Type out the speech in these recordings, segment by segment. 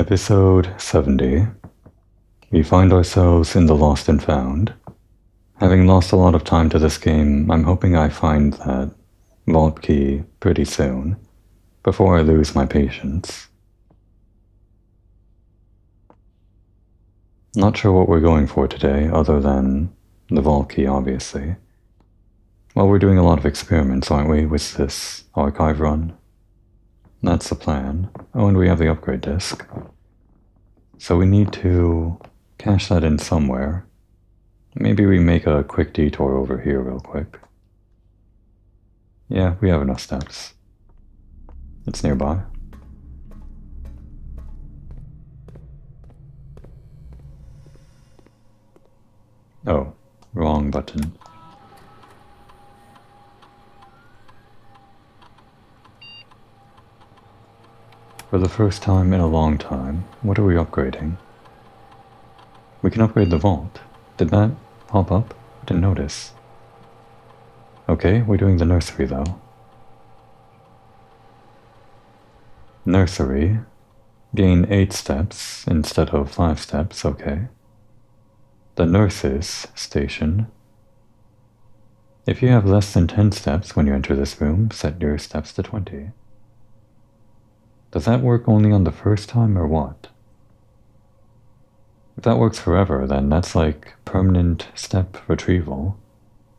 Episode 70. We find ourselves in the Lost and Found. Having lost a lot of time to this game, I'm hoping I find that vault key pretty soon, before I lose my patience. Not sure what we're going for today, other than the vault key, obviously. Well, we're doing a lot of experiments, aren't we, with this archive run? That's the plan. Oh, and we have the upgrade disk. So we need to cache that in somewhere. Maybe we make a quick detour over here real quick. Yeah, we have enough steps. It's nearby. Oh, wrong button. For the first time in a long time, what are we upgrading? We can upgrade the vault. Did that pop up? I didn't notice. Okay, we're doing the nursery though. Nursery. Gain 8 steps instead of 5 steps, okay. The nurse's station. If you have less than 10 steps when you enter this room, set your steps to 20. Does that work only on the first time or what? If that works forever, then that's like permanent step retrieval.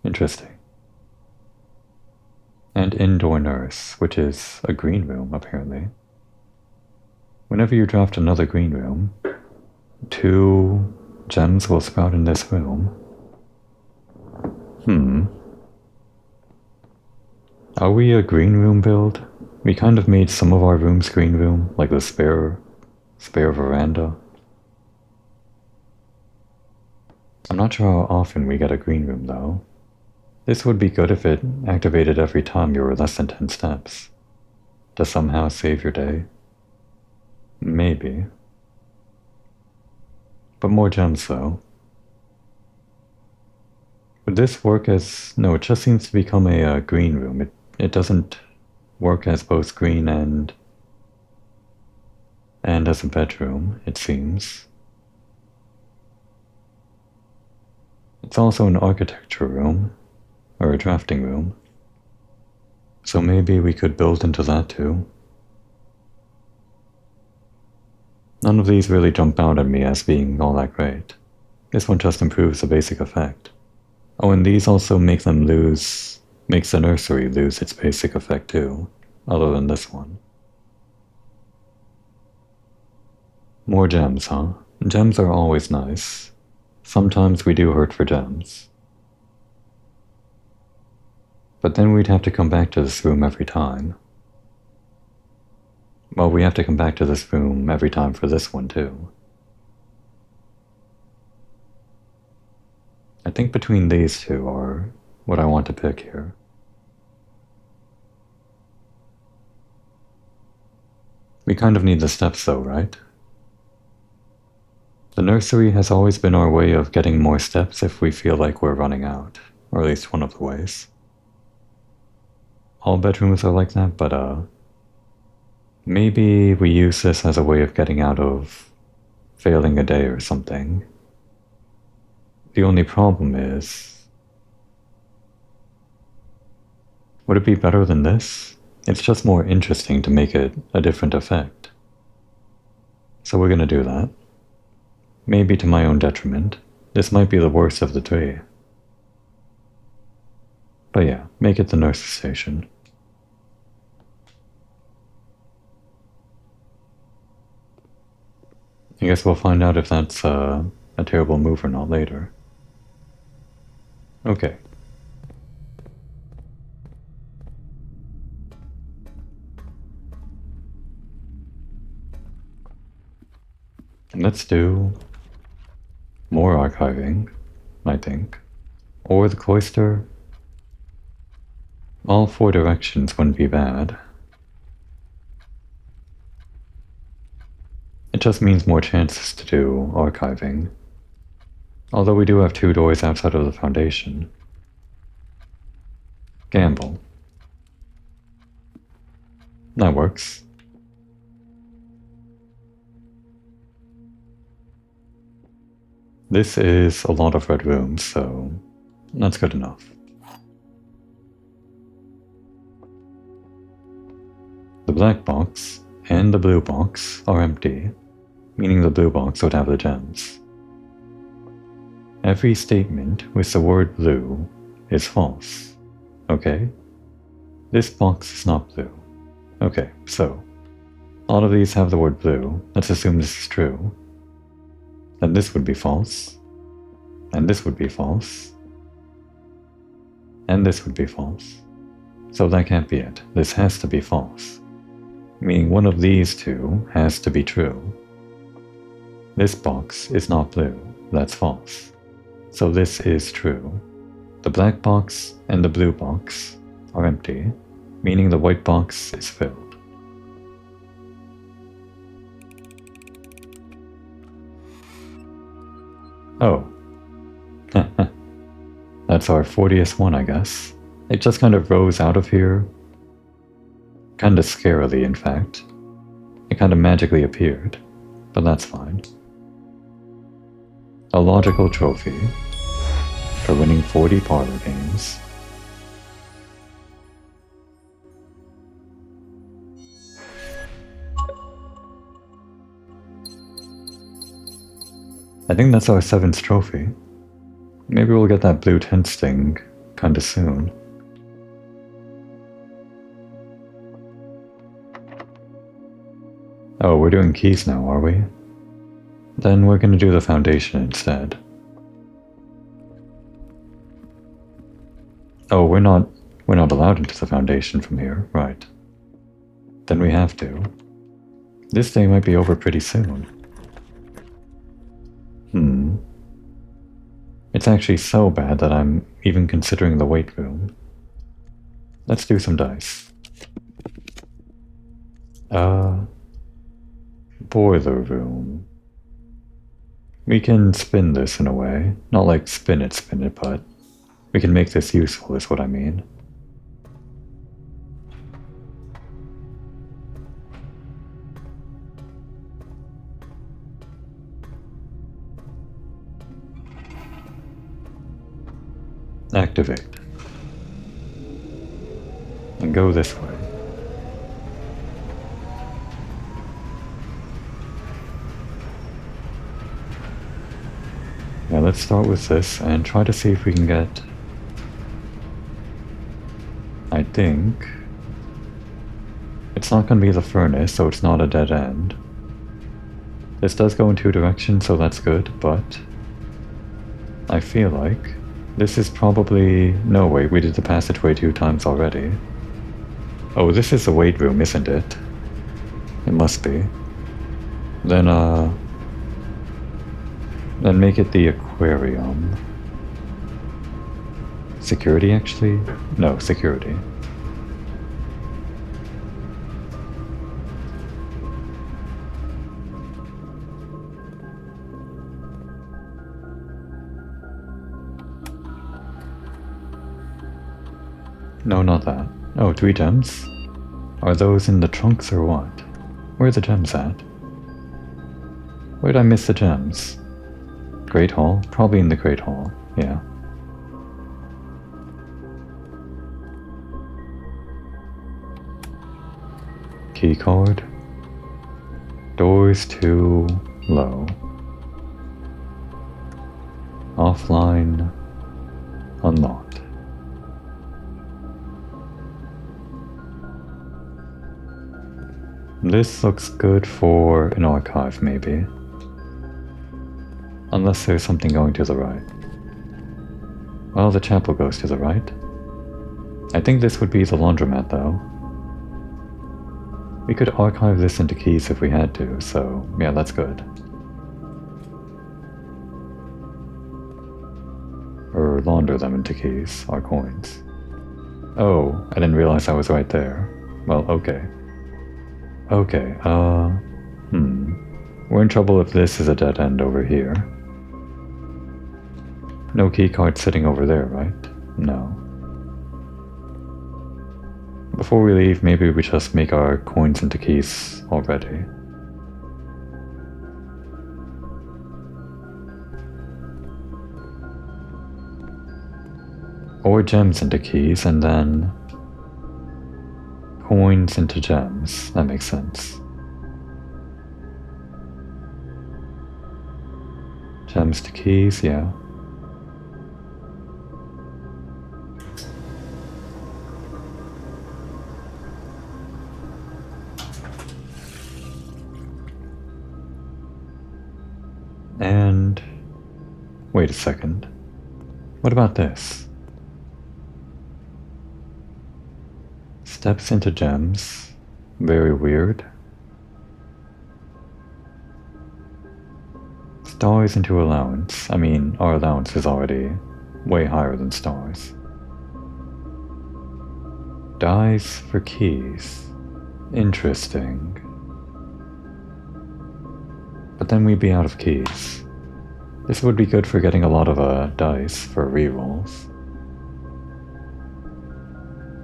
Interesting. And indoor nurse, which is a green room, apparently. Whenever you draft another green room, 2 gems will sprout in this room. Are we a green room build? We kind of made some of our rooms green room, like the spare veranda. I'm not sure how often we get a green room though. This would be good if it activated every time you were less than 10 steps. To somehow save your day. Maybe. But more gems though. Would this work as... No, it just seems to become a green room. It doesn't work as both green and as a bedroom, it seems. It's also an architecture room, or a drafting room. So maybe we could build into that too. None of these really jump out at me as being all that great. This one just improves the basic effect. Oh, and these also makes the nursery lose its basic effect too, other than this one. More gems, huh? Gems are always nice. Sometimes we do hurt for gems. But then we'd have to come back to this room every time. Well, we have to come back to this room every time for this one too. I think between these two are what I want to pick here. We kind of need the steps though, right? The nursery has always been our way of getting more steps if we feel like we're running out, or at least one of the ways. All bedrooms are like that, but maybe we use this as a way of getting out of failing a day or something. The only problem is... Would it be better than this? It's just more interesting to make it a different effect. So we're gonna do that. Maybe to my own detriment. This might be the worst of the 3. But yeah, make it the nurse's station. I guess we'll find out if that's a terrible move or not later. Okay. Let's do more archiving, I think. Or the cloister. All 4 directions wouldn't be bad. It just means more chances to do archiving. Although we do have 2 doors outside of the foundation. Gamble. That works. This is a lot of red rooms, so that's good enough. The black box and the blue box are empty, meaning the blue box would have the gems. Every statement with the word blue is false. Okay? This box is not blue. Okay, so all of these have the word blue. Let's assume this is true. Then this would be false. And this would be false. And this would be false. So that can't be it. This has to be false. Meaning one of these two has to be true. This box is not blue. That's false. So this is true. The black box and the blue box are empty, meaning the white box is filled. Oh. That's our 40th one, I guess. It just kind of rose out of here. Kinda scarily, in fact. It kinda magically appeared, but that's fine. A logical trophy for winning 40 parlor games. I think that's our 7th trophy. Maybe we'll get that blue tent sting kinda soon. Oh, we're doing keys now, are we? Then we're gonna do the foundation instead. Oh, we're not allowed into the foundation from here, right. Then we have to. This day might be over pretty soon. It's actually so bad that I'm even considering the weight room. Let's do some dice. Boiler room. We can spin this in a way. Not like spin it, but we can make this useful is what I mean. Activate. And go this way. Now let's start with this and try to see if we can get... I think... It's not going to be the furnace, so it's not a dead end. This does go in 2 directions, so that's good, but... I feel like... This is probably... No, wait, we did the passageway 2 times already. Oh, this is the weight room, isn't it? It must be. Then make it the aquarium. Security, actually? No, security. No, not that. Oh, 3 gems? Are those in the trunks or what? Where are the gems at? Where did I miss the gems? Great Hall? Probably in the Great Hall, yeah. Keycard. Doors too low. Offline. Unlocked. This looks good for an archive, maybe. Unless there's something going to the right. Well, the chapel goes to the right. I think this would be the laundromat, though. We could archive this into keys if we had to, so yeah, that's good. Or launder them into keys, our coins. Oh, I didn't realize I was right there. Well, okay. Okay, we're in trouble if this is a dead end over here. No keycard sitting over there, right? No. Before we leave, maybe we just make our coins into keys already. Or gems into keys, and then coins into gems. That makes sense. Gems to keys, yeah. And wait a second. What about this? Steps into gems. Very weird. Stars into allowance. I mean, our allowance is already way higher than stars. Dies for keys. Interesting. But then we'd be out of keys. This would be good for getting a lot of dice for rerolls.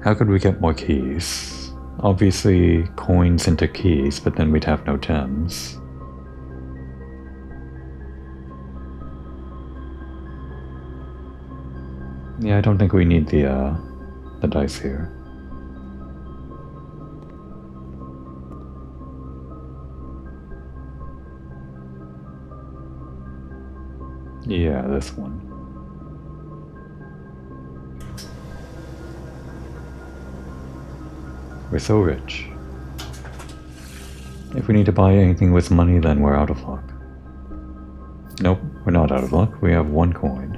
How could we get more keys? Obviously coins into keys, but then we'd have no gems. Yeah, I don't think we need the dice here. Yeah, this one. We're so rich. If we need to buy anything with money, then we're out of luck. Nope, we're not out of luck. We have 1 coin.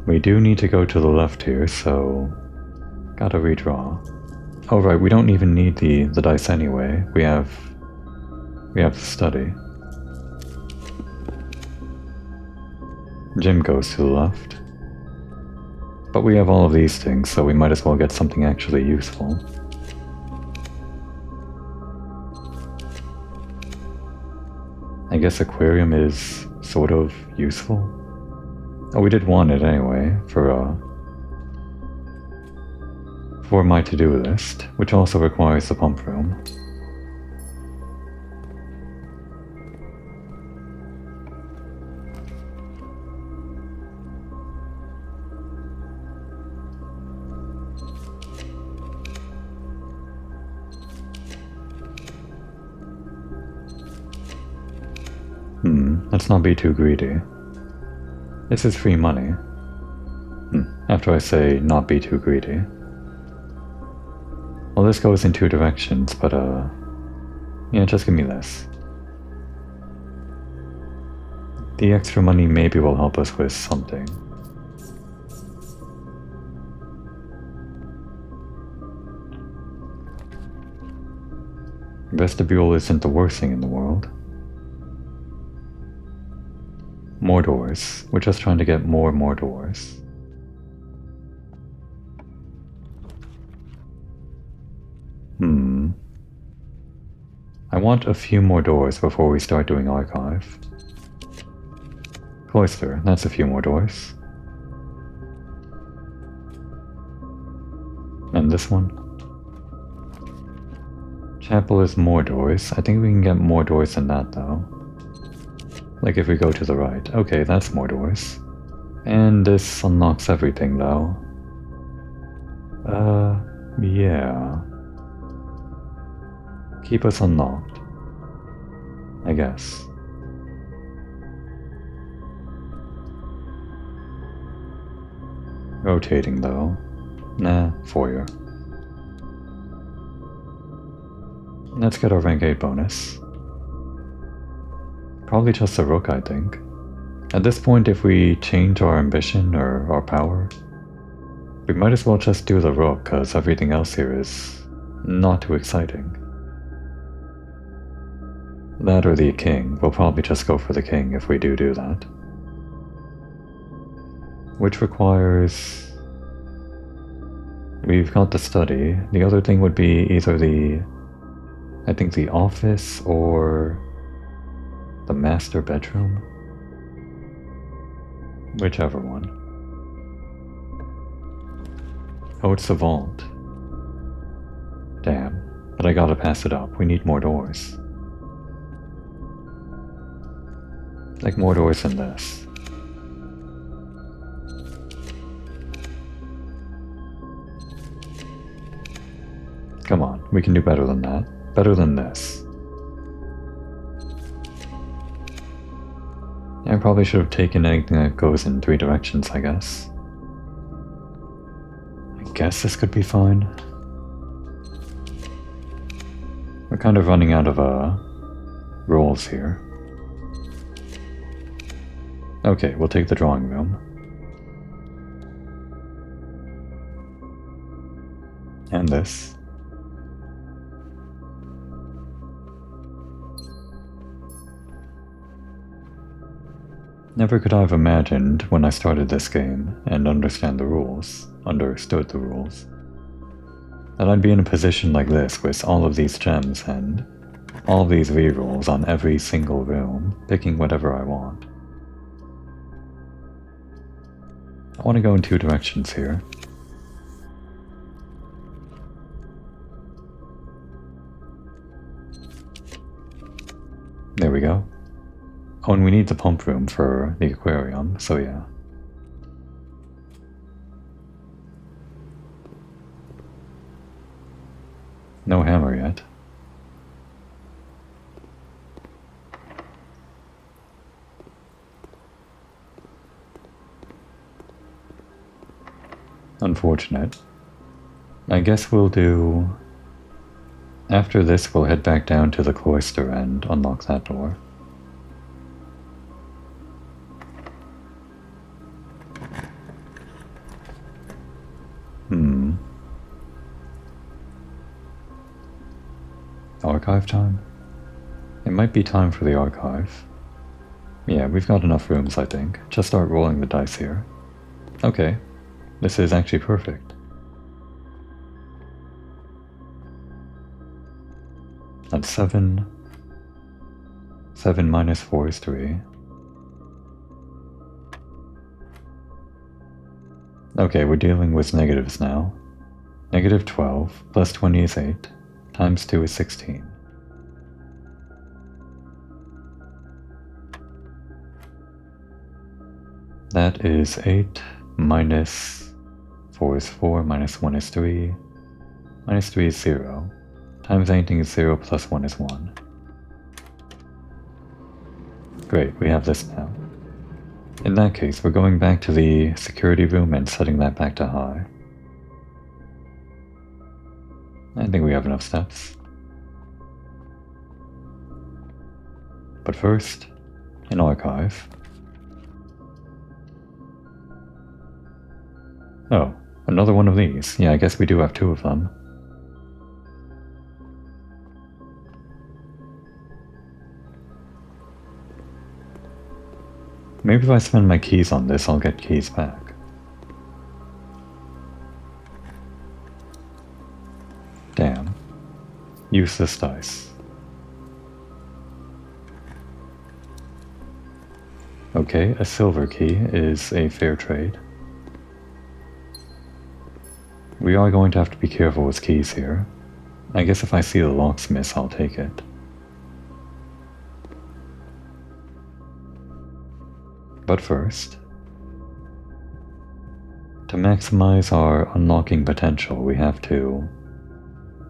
We do need to go to the left here, so gotta redraw. Oh right, we don't even need the dice anyway. We have the study. Jim goes to the left. But we have all of these things, so we might as well get something actually useful. I guess aquarium is sort of useful. Oh, we did want it anyway, for my to-do list, which also requires the pump room. Let's not be too greedy. This is free money. After I say not be too greedy. Well, this goes in 2 directions, but yeah, just give me this. The extra money maybe will help us with something. Vestibule isn't the worst thing in the world. More doors. We're just trying to get more and more doors. I want a few more doors before we start doing archive. Cloister, that's a few more doors. And this one. Chapel is more doors. I think we can get more doors than that though. Like if we go to the right. Okay, that's more doors. And this unlocks everything though. Yeah. Keep us unlocked. I guess. Rotating though. Nah, foyer. Let's get our rank 8 bonus. Probably just a rook, I think. At this point, if we change our ambition or our power, we might as well just do the rook, because everything else here is not too exciting. That or the king. We'll probably just go for the king if we do that. Which requires... We've got the study. The other thing would be either I think the office or the master bedroom. Whichever one. Oh, it's the vault. Damn. But I gotta pass it up. We need more doors. Like more doors than this. Come on, we can do better than that. Better than this. I probably should have taken anything that goes in 3 directions, I guess. I guess this could be fine. We're kind of running out of rolls here. Okay, we'll take the drawing room. And this. Never could I have imagined when I started this game and understood the rules, that I'd be in a position like this with all of these gems and all of these rerolls on every single room, picking whatever I want. I want to go in 2 directions here. There we go. Oh, and we need the pump room for the aquarium, so yeah. No hammer yet. Unfortunate. I guess we'll do... After this, we'll head back down to the cloister and unlock that door. Archive time? It might be time for the archive. Yeah, we've got enough rooms, I think. Just start rolling the dice here. Okay, this is actually perfect. That's 7. 7 minus 4 is 3. Okay, we're dealing with negatives now. Negative 12 plus 20 is 8. Times 2 is 16. That is 8 minus 4 is 4, minus 1 is 3, minus 3 is 0, times anything is 0 plus 1 is 1. Great, we have this now. In that case, we're going back to the security room and setting that back to high. I think we have enough steps. But first, an archive. Oh, another one of these. Yeah, I guess we do have 2 of them. Maybe if I spend my keys on this, I'll get keys back. Damn. Useless dice. Okay, a silver key is a fair trade. We are going to have to be careful with keys here. I guess if I see the locksmith, I'll take it. But first, to maximize our unlocking potential, we have to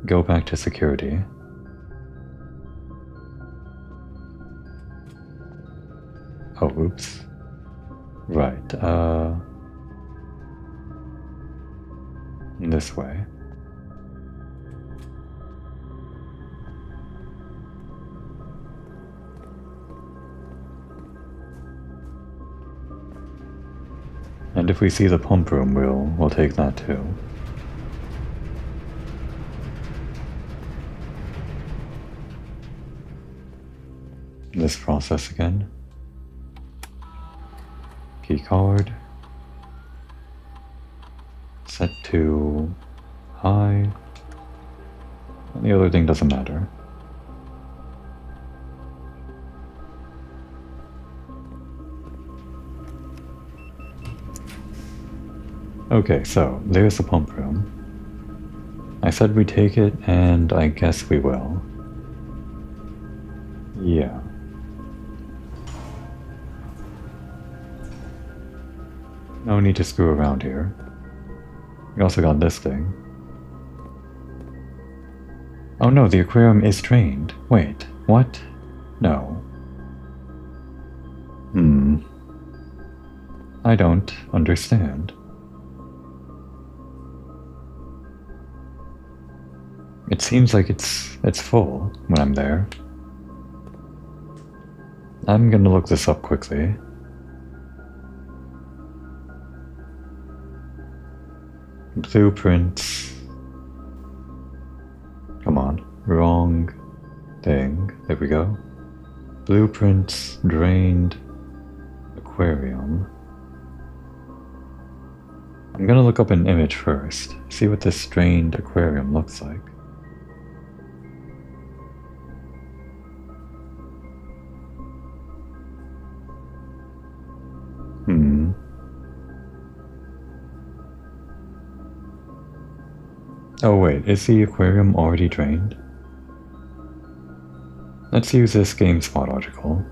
go back to security. Oh, oops. Right, this way. And if we see the pump room, we'll take that too. This process again. Key card. Set to high. And the other thing doesn't matter. Okay, so there's the pump room. I said we'd take it, and I guess we will. Yeah. No need to screw around here. We also got this thing. Oh no, the aquarium is drained. Wait, what? No. I don't understand. It seems like it's full when I'm there. I'm gonna look this up quickly. Blueprints. Come on, wrong thing. There we go. Blueprints, drained aquarium. I'm gonna look up an image first, see what this drained aquarium looks like. Oh wait, is the aquarium already drained? Let's use this GameSpot article.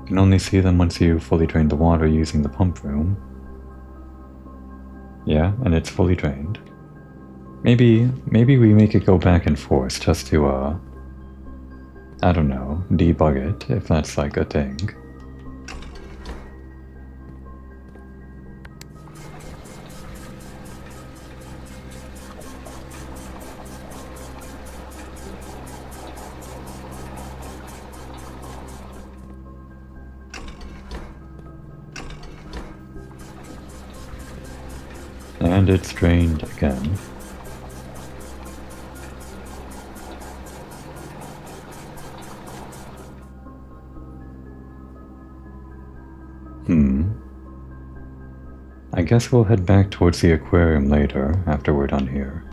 You can only see them once you fully drain the water using the pump room. Yeah, and it's fully drained. Maybe we make it go back and forth just to, I don't know, debug it, if that's like a thing. And it's drained again. I guess we'll head back towards the aquarium later, after we're done here.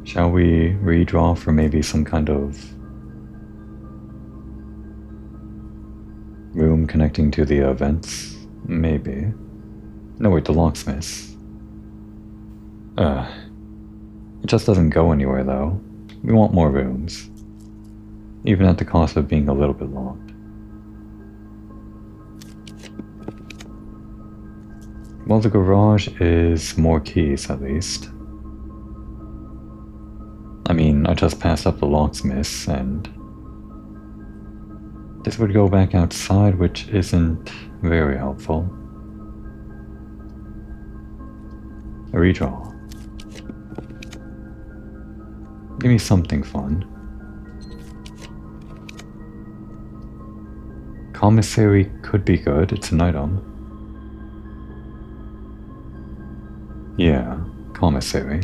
Shall we redraw for maybe some kind of room connecting to the vents? Maybe. No wait, the locksmiths. It just doesn't go anywhere though. We want more rooms. Even at the cost of being a little bit locked. Well, the garage is more keys at least. I mean, I just passed up the locksmiths and this would go back outside, which isn't very helpful. A redraw. Give me something fun. Commissary could be good, it's an item. Yeah, commissary.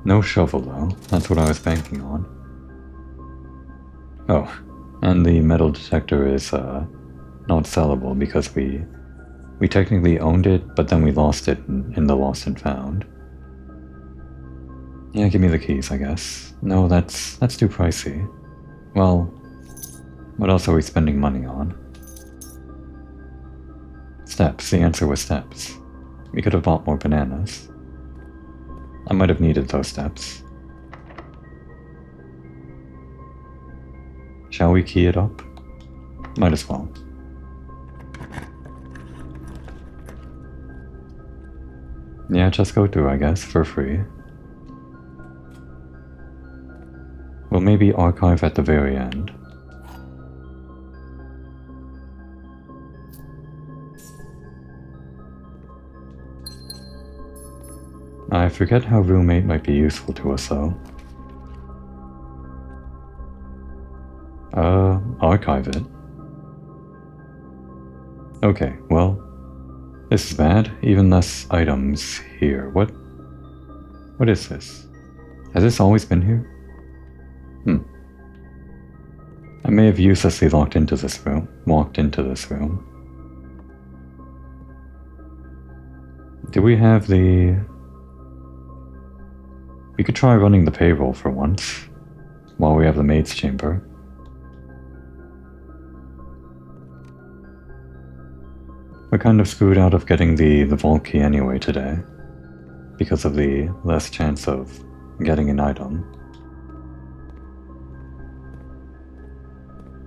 No shovel though, that's what I was banking on. Oh, and the metal detector is not sellable because we technically owned it, but then we lost it in the lost and found. Yeah, give me the keys, I guess. No, that's too pricey. Well, what else are we spending money on? Steps. The answer was steps. We could have bought more bananas. I might have needed those steps. Shall we key it up? Might as well. Yeah, just go through, I guess, for free. We'll maybe archive at the very end. I forget how roommate might be useful to us though. Archive it. Okay, well, this is bad. Even less items here. What is this? Has this always been here? I may have uselessly walked into this room. Do we have the... We could try running the payroll for once, while we have the maid's chamber. We're kind of screwed out of getting the vault key anyway today, because of the less chance of getting an item.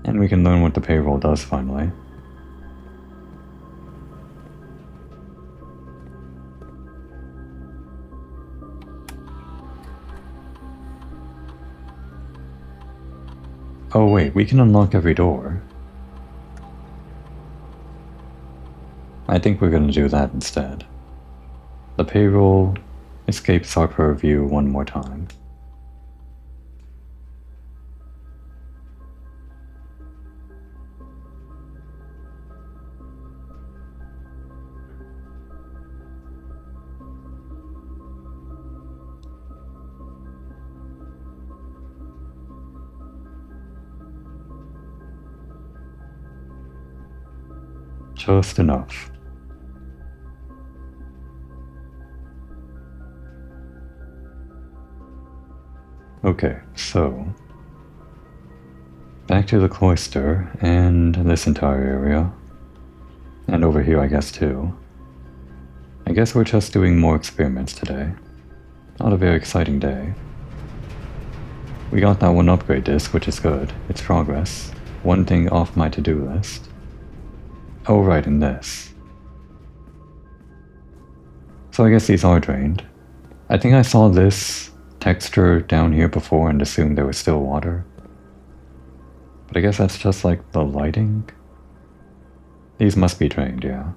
And we can learn what the payroll does finally. Oh wait, we can unlock every door. I think we're gonna do that instead. The payroll escapes our purview one more time. Just enough. Okay, so back to the cloister and this entire area, and over here I guess too. I guess we're just doing more experiments today. Not a very exciting day. We got that one upgrade disc, which is good. It's progress. One thing off my to-do list. Oh right, and this. So I guess these are drained. I think I saw this texture down here before and assumed there was still water. But I guess that's just like the lighting. These must be drained, yeah.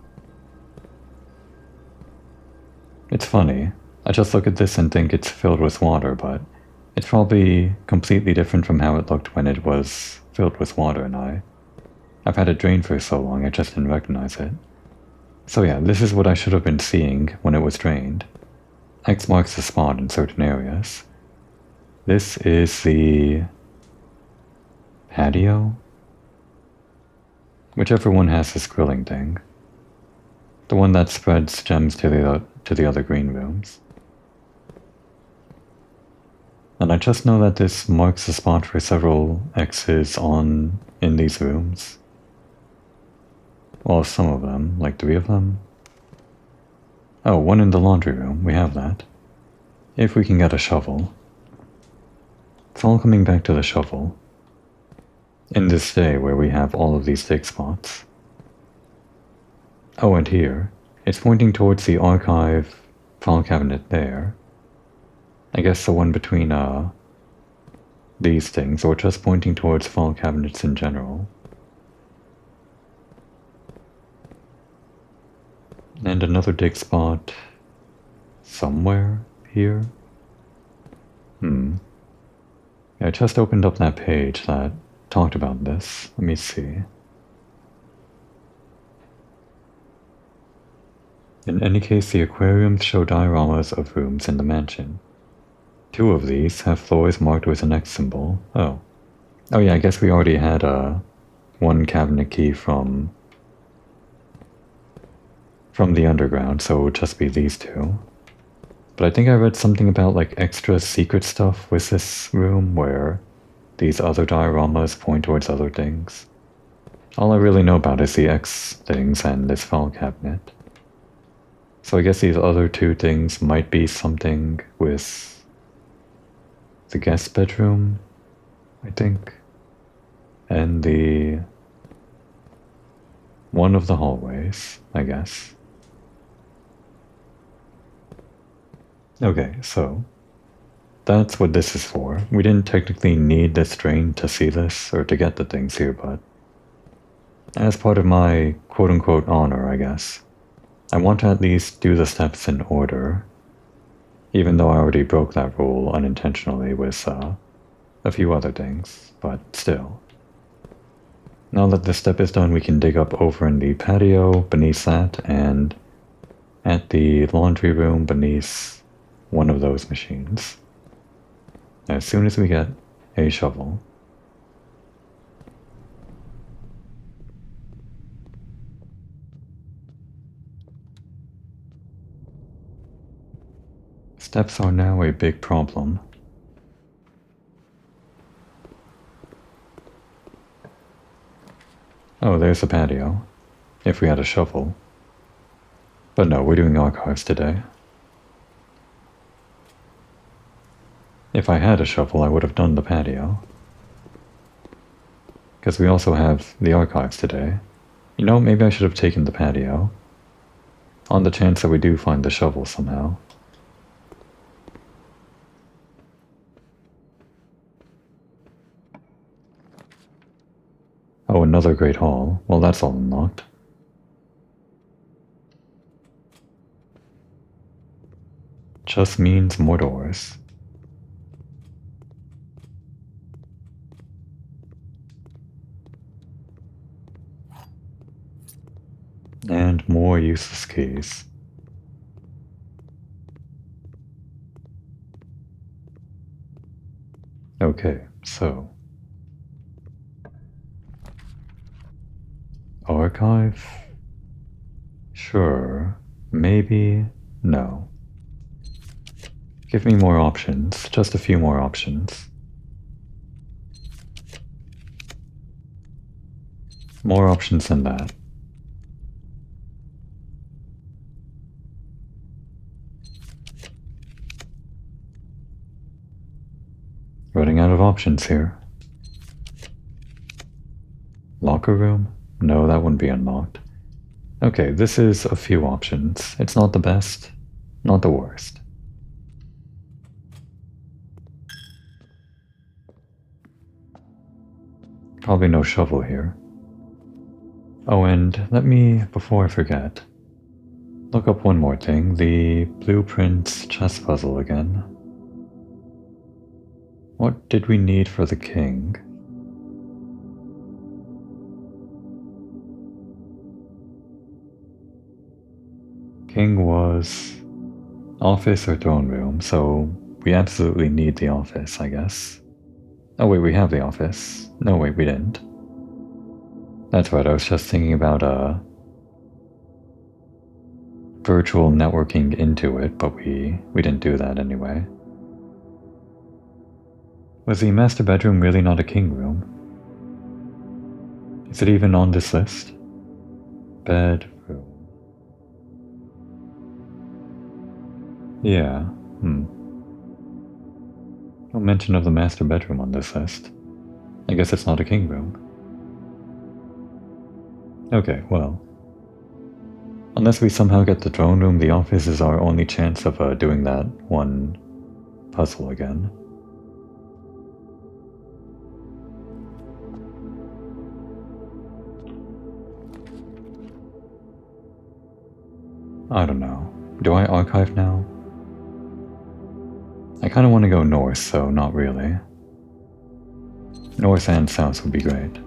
It's funny. I just look at this and think it's filled with water, but it's probably completely different from how it looked when it was filled with water, and I've had it drained for so long I just didn't recognize it. So yeah, this is what I should have been seeing when it was drained. X marks the spot in certain areas. This is the patio? Whichever one has this grilling thing. The one that spreads gems to the other green rooms. And I just know that this marks the spot for several X's in these rooms. Well, some of them, like 3 of them. Oh, one in the laundry room, we have that. If we can get a shovel. It's all coming back to the shovel. In this day where we have all of these dig spots. Oh, and here, it's pointing towards the archive file cabinet there. I guess the one between these things, or just pointing towards file cabinets in general. And another dig spot somewhere here. Yeah, I just opened up that page that talked about this. Let me see. In any case, the aquariums show dioramas of rooms in the mansion. 2 of these have floors marked with an X symbol. Oh yeah, I guess we already had one cabinet key from the underground, so it would just be these 2. But I think I read something about like extra secret stuff with this room where these other dioramas point towards other things. All I really know about is the X things and this file cabinet. So I guess these other 2 things might be something with the guest bedroom, I think, and the one of the hallways, I guess. Okay, so that's what this is for. We didn't technically need this drain to see this or to get the things here, but as part of my quote-unquote honor, I guess, I want to at least do the steps in order, even though I already broke that rule unintentionally with a few other things, but still. Now that this step is done, we can dig up over in the patio beneath that, and at the laundry room beneath one of those machines. As soon as we get a shovel. Steps are now a big problem. Oh, there's the patio. If we had a shovel. But no, we're doing archives today. If I had a shovel, I would have done the patio. Because we also have the archives today. You know, maybe I should have taken the patio. On the chance that we do find the shovel somehow. Oh, another great hall. Well, that's all unlocked. Just means more doors. And more useless keys. Okay, so... Archive? Sure. Maybe. No. Give me more options. Just a few more options. More options than that. Running out of options here. Locker room? No, that wouldn't be unlocked. Okay, this is a few options. It's not the best, not the worst. Probably no shovel here. Oh, and let me, before I forget, look up one more thing, the blueprints chess puzzle again. What did we need for the king? King was office or throne room, so we absolutely need the office, I guess. Oh wait, we have the office. No wait, we didn't. That's right, I was just thinking about virtual networking into it, but we didn't do that anyway. Was the master bedroom really not a king room? Is it even on this list? Bedroom. Yeah, No mention of the master bedroom on this list. I guess it's not a king room. Okay, well. Unless we somehow get the throne room, the office is our only chance of doing that one puzzle again. I don't know. Do I archive now? I kind of want to go north, so not really. North and south would be great.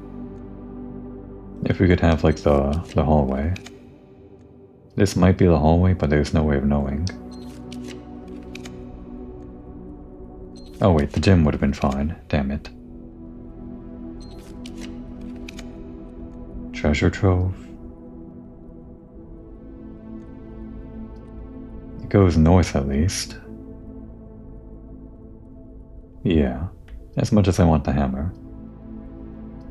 If we could have, like, the hallway. This might be the hallway, but there's no way of knowing. Oh wait, the gym would have been fine. Damn it. Treasure trove. It goes north at least. Yeah, as much as I want the hammer.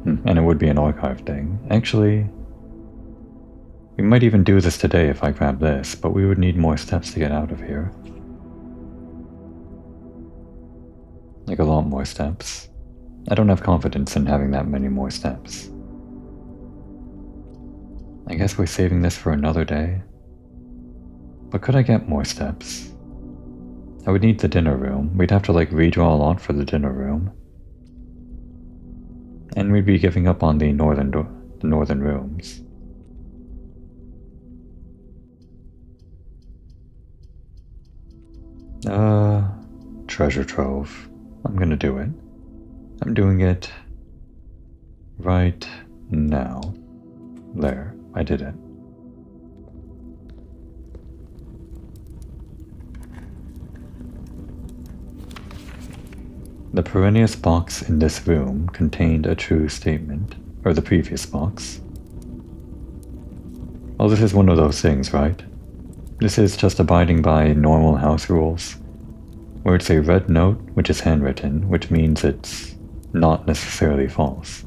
And it would be an archive thing. Actually, we might even do this today if I grab this, but we would need more steps to get out of here. Like a lot more steps. I don't have confidence in having that many more steps. I guess we're saving this for another day. But could I get more steps? I would need the dinner room. We'd have to like redraw a lot for the dinner room. And we'd be giving up on the northern rooms. Treasure trove. I'm gonna do it. I'm doing it right now. There, I did it. The perennious box in this room contained a true statement, or the previous box. Well, this is one of those things, right? This is just abiding by normal house rules. where it's a red note which is handwritten, which means it's not necessarily false.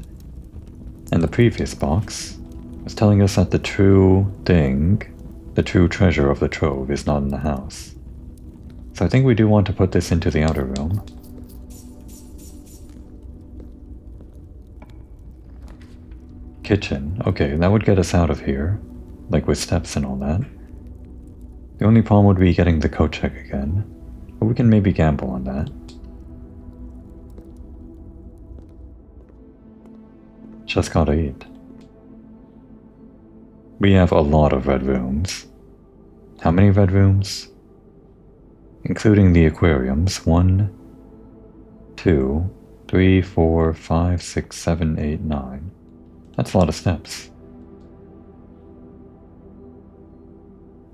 And the previous box was telling us that the true thing, the true treasure of the trove, is not in the house. So I think we do want to put this into the outer room. Kitchen. Okay, that would get us out of here, like with steps and all that. The only problem would be getting the coat check again, but we can maybe gamble on that. Just gotta eat. We have a lot of red rooms. How many red rooms? Including the aquariums. 1, 2, 3, 4, 5, 6, 7, 8, 9. That's a lot of steps.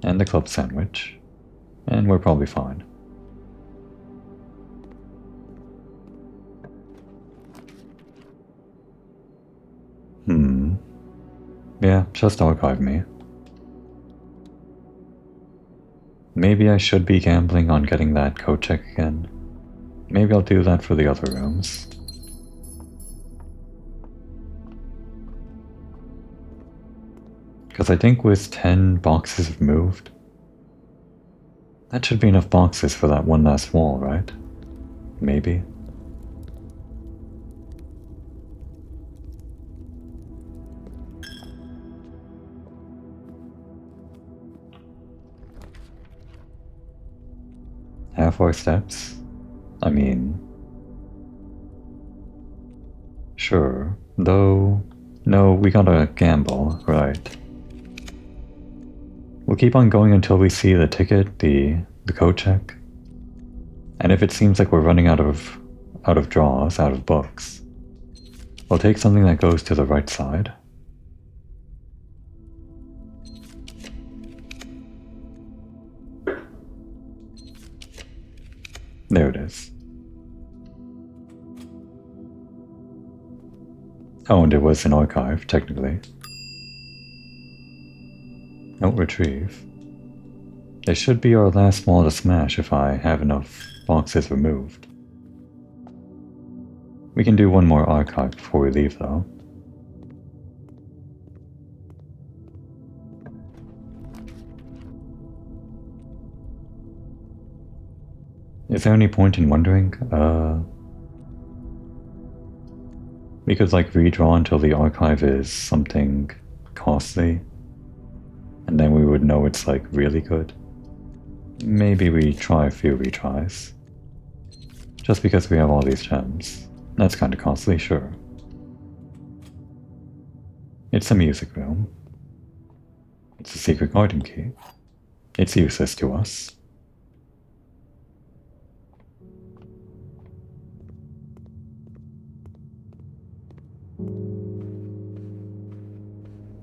And the club sandwich. And we're probably fine. Yeah, just archive me. Maybe I should be gambling on getting that code check again. Maybe I'll do that for the other rooms. Because I think with 10 boxes removed, that should be enough boxes for that one last wall, right? Maybe. Half-hour steps? I mean... Sure, though... No, we gotta gamble, right? We'll keep on going until we see the ticket, the code check. And if it seems like we're running out of draws, out of books, we'll take something that goes to the right side. There it is. Oh, and it was an archive, technically. Don't retrieve. This should be our last wall to smash if I have enough boxes removed. We can do one more archive before we leave, though. Is there any point in wondering? We could like redraw until the archive is something costly, and then we would know it's like really good. Maybe we try a few retries. Just because we have all these gems. That's kind of costly, sure. It's a music room. It's a secret garden key. It's useless to us.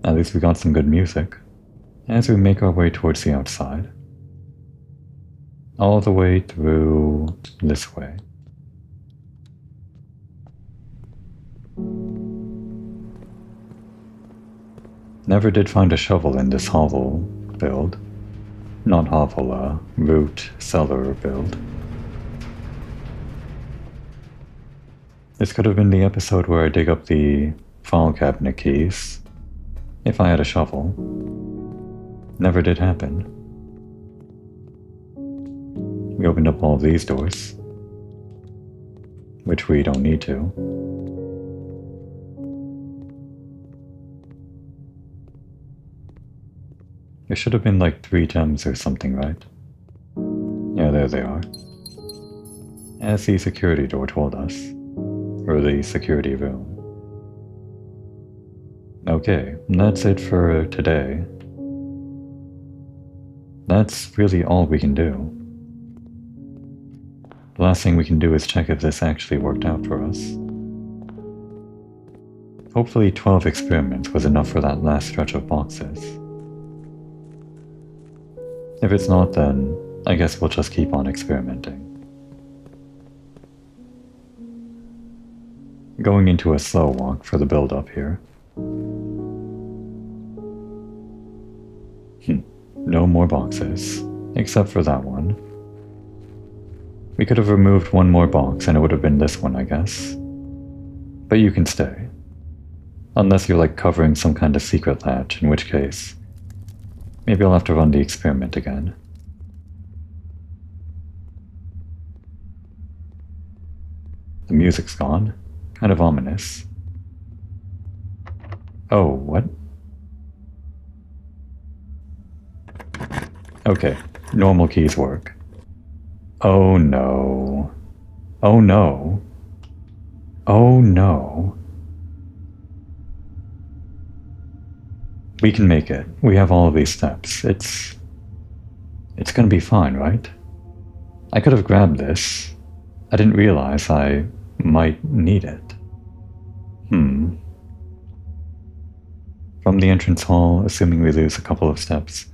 At least we got some good music. As we make our way towards the outside. All the way through this way. Never did find a shovel in this hovel build. Not hovel, root cellar build. This could have been the episode where I dig up the file cabinet keys. If I had a shovel. Never did happen. We opened up all of these doors. Which we don't need to. There should have been like 3 gems or something, right? Yeah, there they are. As the security door told us. Or the security room. Okay, that's it for today. That's really all we can do. The last thing we can do is check if this actually worked out for us. Hopefully 12 experiments was enough for that last stretch of boxes. If it's not, then I guess we'll just keep on experimenting. Going into a slow walk for the build-up here. No more boxes, except for that one. We could have removed one more box and it would have been this one, I guess. But you can stay. Unless you're like covering some kind of secret latch, in which case, maybe I'll have to run the experiment again. The music's gone. Kind of ominous. Oh, what? Okay, normal keys work. Oh no. Oh no. Oh no. We can make it. We have all of these steps. It's gonna be fine, right? I could have grabbed this. I didn't realize I might need it. From the entrance hall, assuming we lose a couple of steps.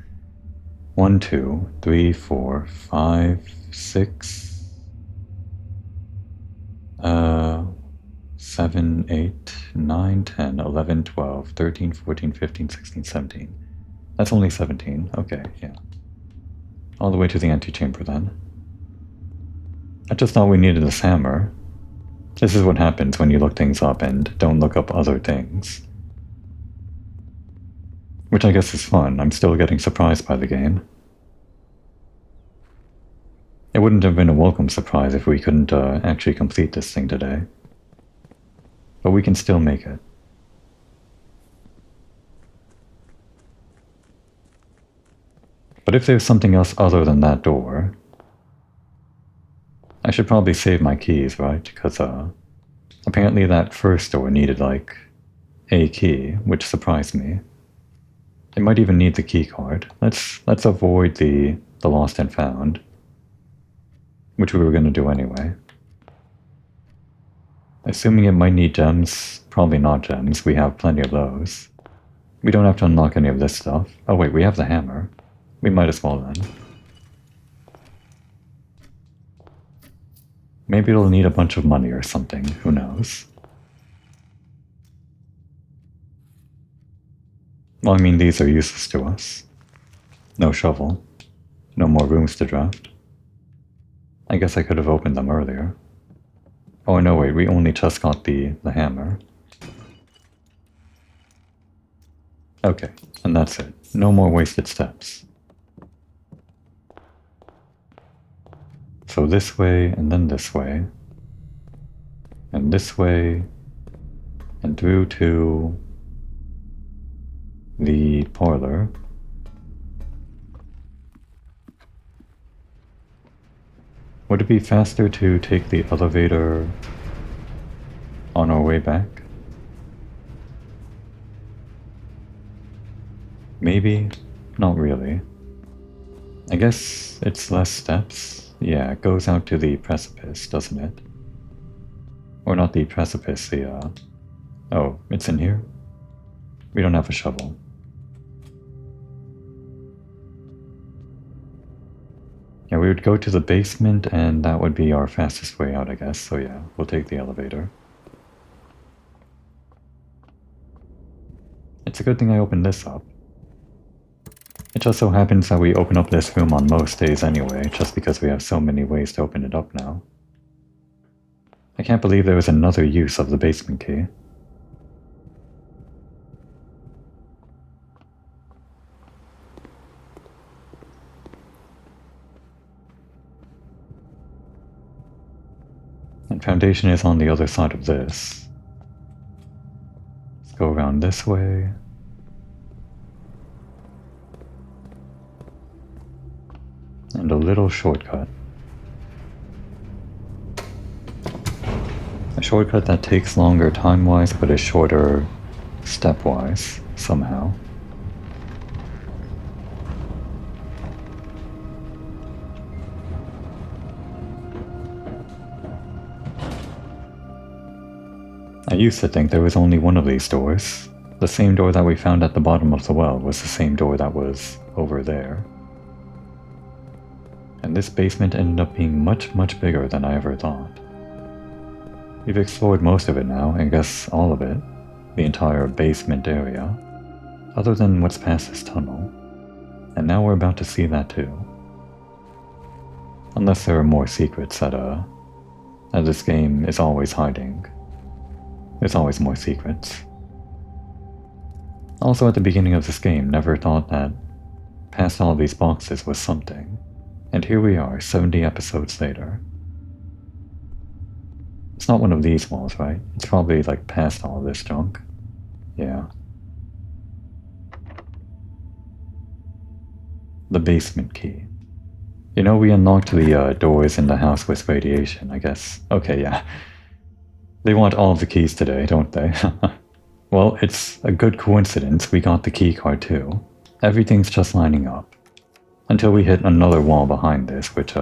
1, 2, 3, 4, 5, 6, 7, 8, 9, 10, 11, 12, 13, 14, 15, 16, 17. That's only 17. Okay, yeah. All the way to the antechamber then. I just thought we needed this hammer. This is what happens when you look things up and don't look up other things. Which I guess is fun. I'm still getting surprised by the game. It wouldn't have been a welcome surprise if we couldn't actually complete this thing today. But we can still make it. But if there's something else other than that door, I should probably save my keys, right? Because apparently that first door needed like a key, which surprised me. It might even need the key card. Let's avoid the lost and found, which we were going to do anyway. Assuming it might need gems, probably not gems. We have plenty of those. We don't have to unlock any of this stuff. Oh wait, we have the hammer. We might as well then. Maybe it'll need a bunch of money or something. Who knows? Well, I mean, these are useless to us. No shovel. No more rooms to draft. I guess I could have opened them earlier. Oh no, wait, we only just got the hammer. Okay, and that's it. No more wasted steps. So this way, and then this way. And this way. And through to the parlor. Would it be faster to take the elevator on our way back? Maybe? Not really. I guess it's less steps. Yeah, it goes out to the precipice, doesn't it? Or not the precipice, the oh, it's in here? We don't have a shovel. Yeah, we would go to the basement and that would be our fastest way out, I guess. So yeah, we'll take the elevator. It's a good thing I opened this up. It just so happens that we open up this room on most days anyway, just because we have so many ways to open it up now. I can't believe there was another use of the basement key. And foundation is on the other side of this. Let's go around this way. And a little shortcut. A shortcut that takes longer time-wise, but is shorter step-wise, somehow. I used to think there was only one of these doors. The same door that we found at the bottom of the well was the same door that was over there. And this basement ended up being much, much bigger than I ever thought. We've explored most of it now, I guess all of it. The entire basement area. Other than what's past this tunnel. And now we're about to see that too. Unless there are more secrets that this game is always hiding. There's always more secrets. Also, at the beginning of this game, never thought that past all these boxes was something. And here we are, 70 episodes later. It's not one of these walls, right? It's probably like past all this junk. Yeah. The basement key. You know, we unlocked the doors in the house with radiation, I guess. Okay, yeah. They want all of the keys today, don't they? Well, it's a good coincidence we got the key card too. Everything's just lining up. Until we hit another wall behind this, which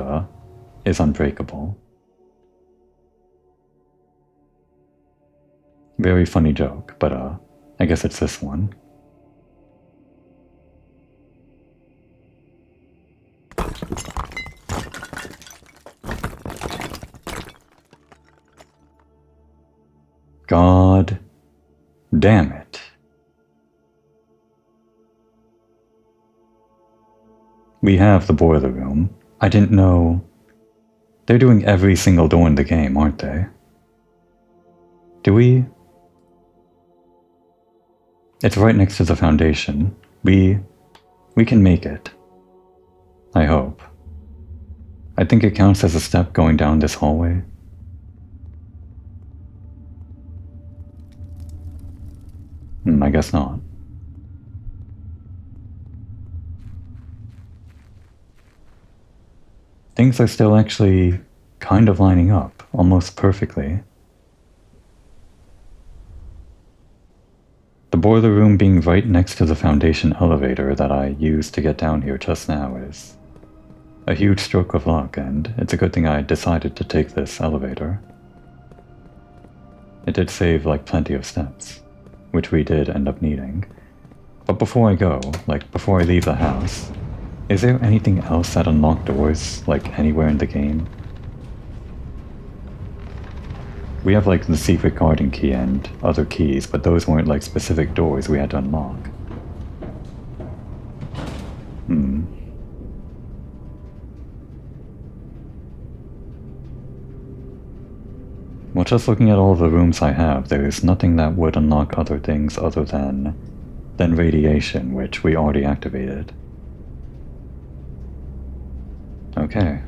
is unbreakable. Very funny joke, but I guess it's this one. God damn it. We have the boiler room. I didn't know. They're doing every single door in the game, aren't they? Do we? It's right next to the foundation. We can make it. I hope. I think it counts as a step going down this hallway. I guess not. Things are still actually kind of lining up, almost perfectly. The boiler room being right next to the foundation elevator that I used to get down here just now is a huge stroke of luck, and it's a good thing I decided to take this elevator. It did save like plenty of steps, which we did end up needing. But before I go, like before I leave the house, is there anything else that unlocked doors, like anywhere in the game? We have like the secret garden key and other keys, but those weren't like specific doors we had to unlock. Well, just looking at all the rooms I have, there's nothing that would unlock other things other than radiation, which we already activated. Okay.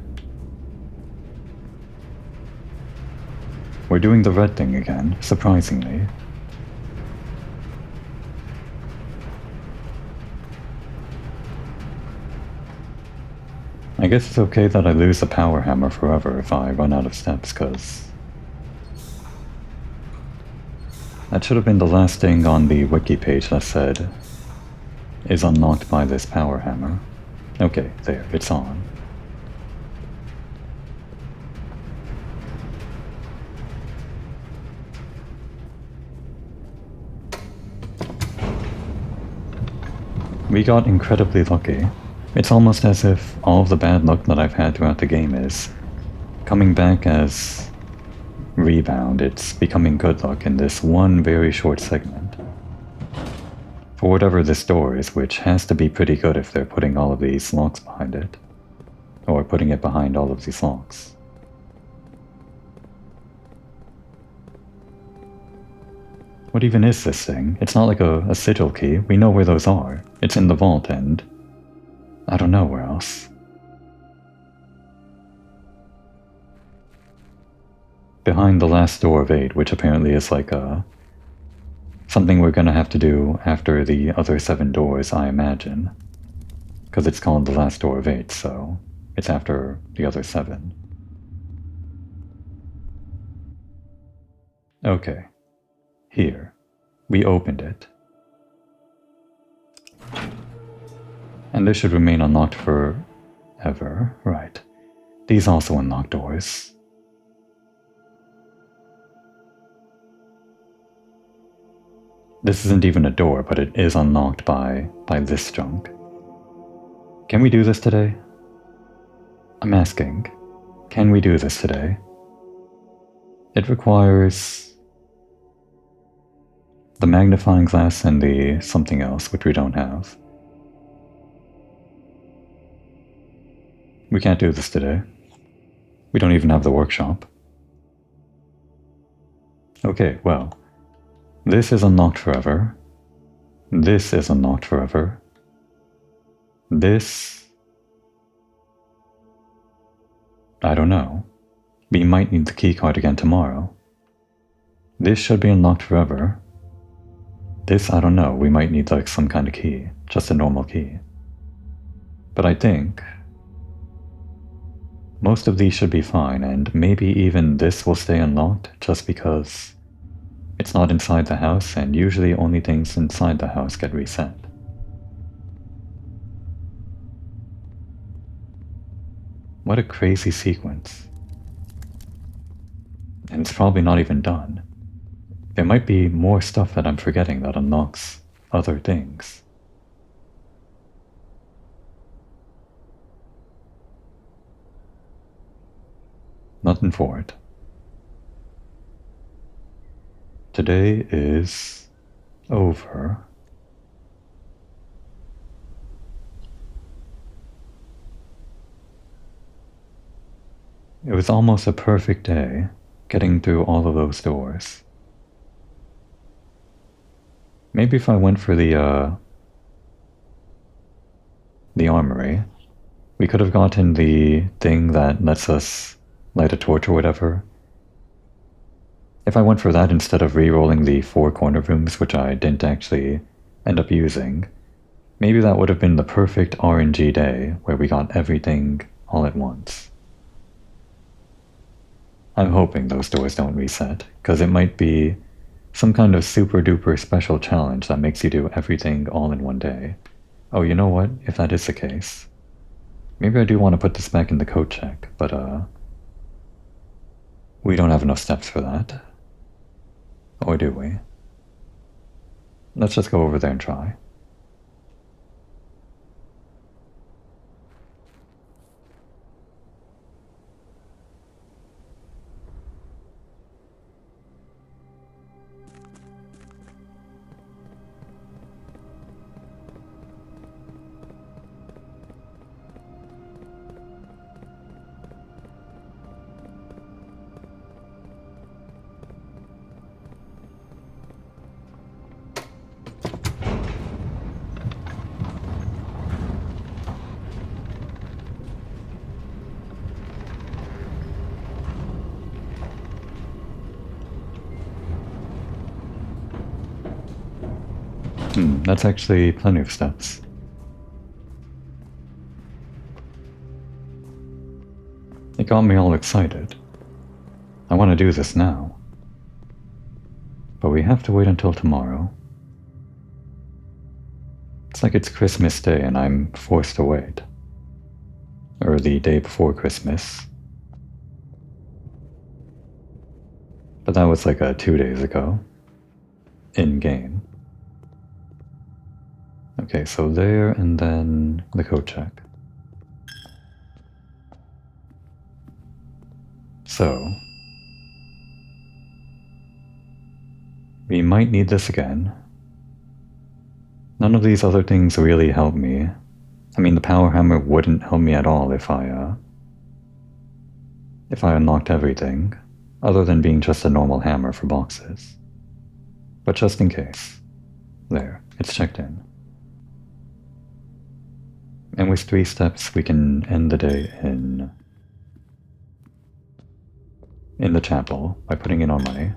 We're doing the red thing again, surprisingly. I guess it's okay that I lose the power hammer forever if I run out of steps, cause that should have been the last thing on the wiki page that said is unlocked by this power hammer. Okay, there, it's on. We got incredibly lucky. It's almost as if all of the bad luck that I've had throughout the game is coming back as rebound. It's becoming good luck in this one very short segment. For whatever this door is, which has to be pretty good if they're putting all of these locks behind it. Or putting it behind all of these locks. What even is this thing? It's not like a sigil key. We know where those are. It's in the vault and I don't know where else. Behind the last door of 8, which apparently is like something we're gonna have to do after the other 7 doors, I imagine. Because it's called the last door of 8, so it's after the other 7. Okay. Here. We opened it. And this should remain unlocked forever. Right. These also unlock doors. This isn't even a door, but it is unlocked by this junk. Can we do this today? I'm asking. Can we do this today? It requires the magnifying glass and the something else, which we don't have. We can't do this today. We don't even have the workshop. Okay, well, this is unlocked forever. This is unlocked forever. This... I don't know. We might need the keycard again tomorrow. This should be unlocked forever. This, I don't know, we might need like some kind of key. Just a normal key. But I think most of these should be fine, and maybe even this will stay unlocked just because it's not inside the house, and usually only things inside the house get reset. What a crazy sequence. And it's probably not even done. There might be more stuff that I'm forgetting that unlocks other things. Nothing for it. Today is over. It was almost a perfect day, getting through all of those doors. Maybe if I went for the armory, we could have gotten the thing that lets us light a torch or whatever. If I went for that instead of re-rolling the 4 corner rooms, which I didn't actually end up using, maybe that would have been the perfect RNG day where we got everything all at once. I'm hoping those doors don't reset, because it might be some kind of super duper special challenge that makes you do everything all in one day. Oh, you know what? If that is the case, maybe I do want to put this back in the code check, but we don't have enough steps for that. Or do we? Let's just go over there and try. That's actually plenty of steps. It got me all excited. I want to do this now. But we have to wait until tomorrow. It's like it's Christmas Day and I'm forced to wait. Or the day before Christmas. But that was like 2 days ago. In-game. Okay, so there and then the code check. So, we might need this again. None of these other things really help me. I mean, the power hammer wouldn't help me at all if I unlocked everything, other than being just a normal hammer for boxes. But just in case. There, it's checked in. And with 3 steps, we can end the day in the chapel by putting in our money.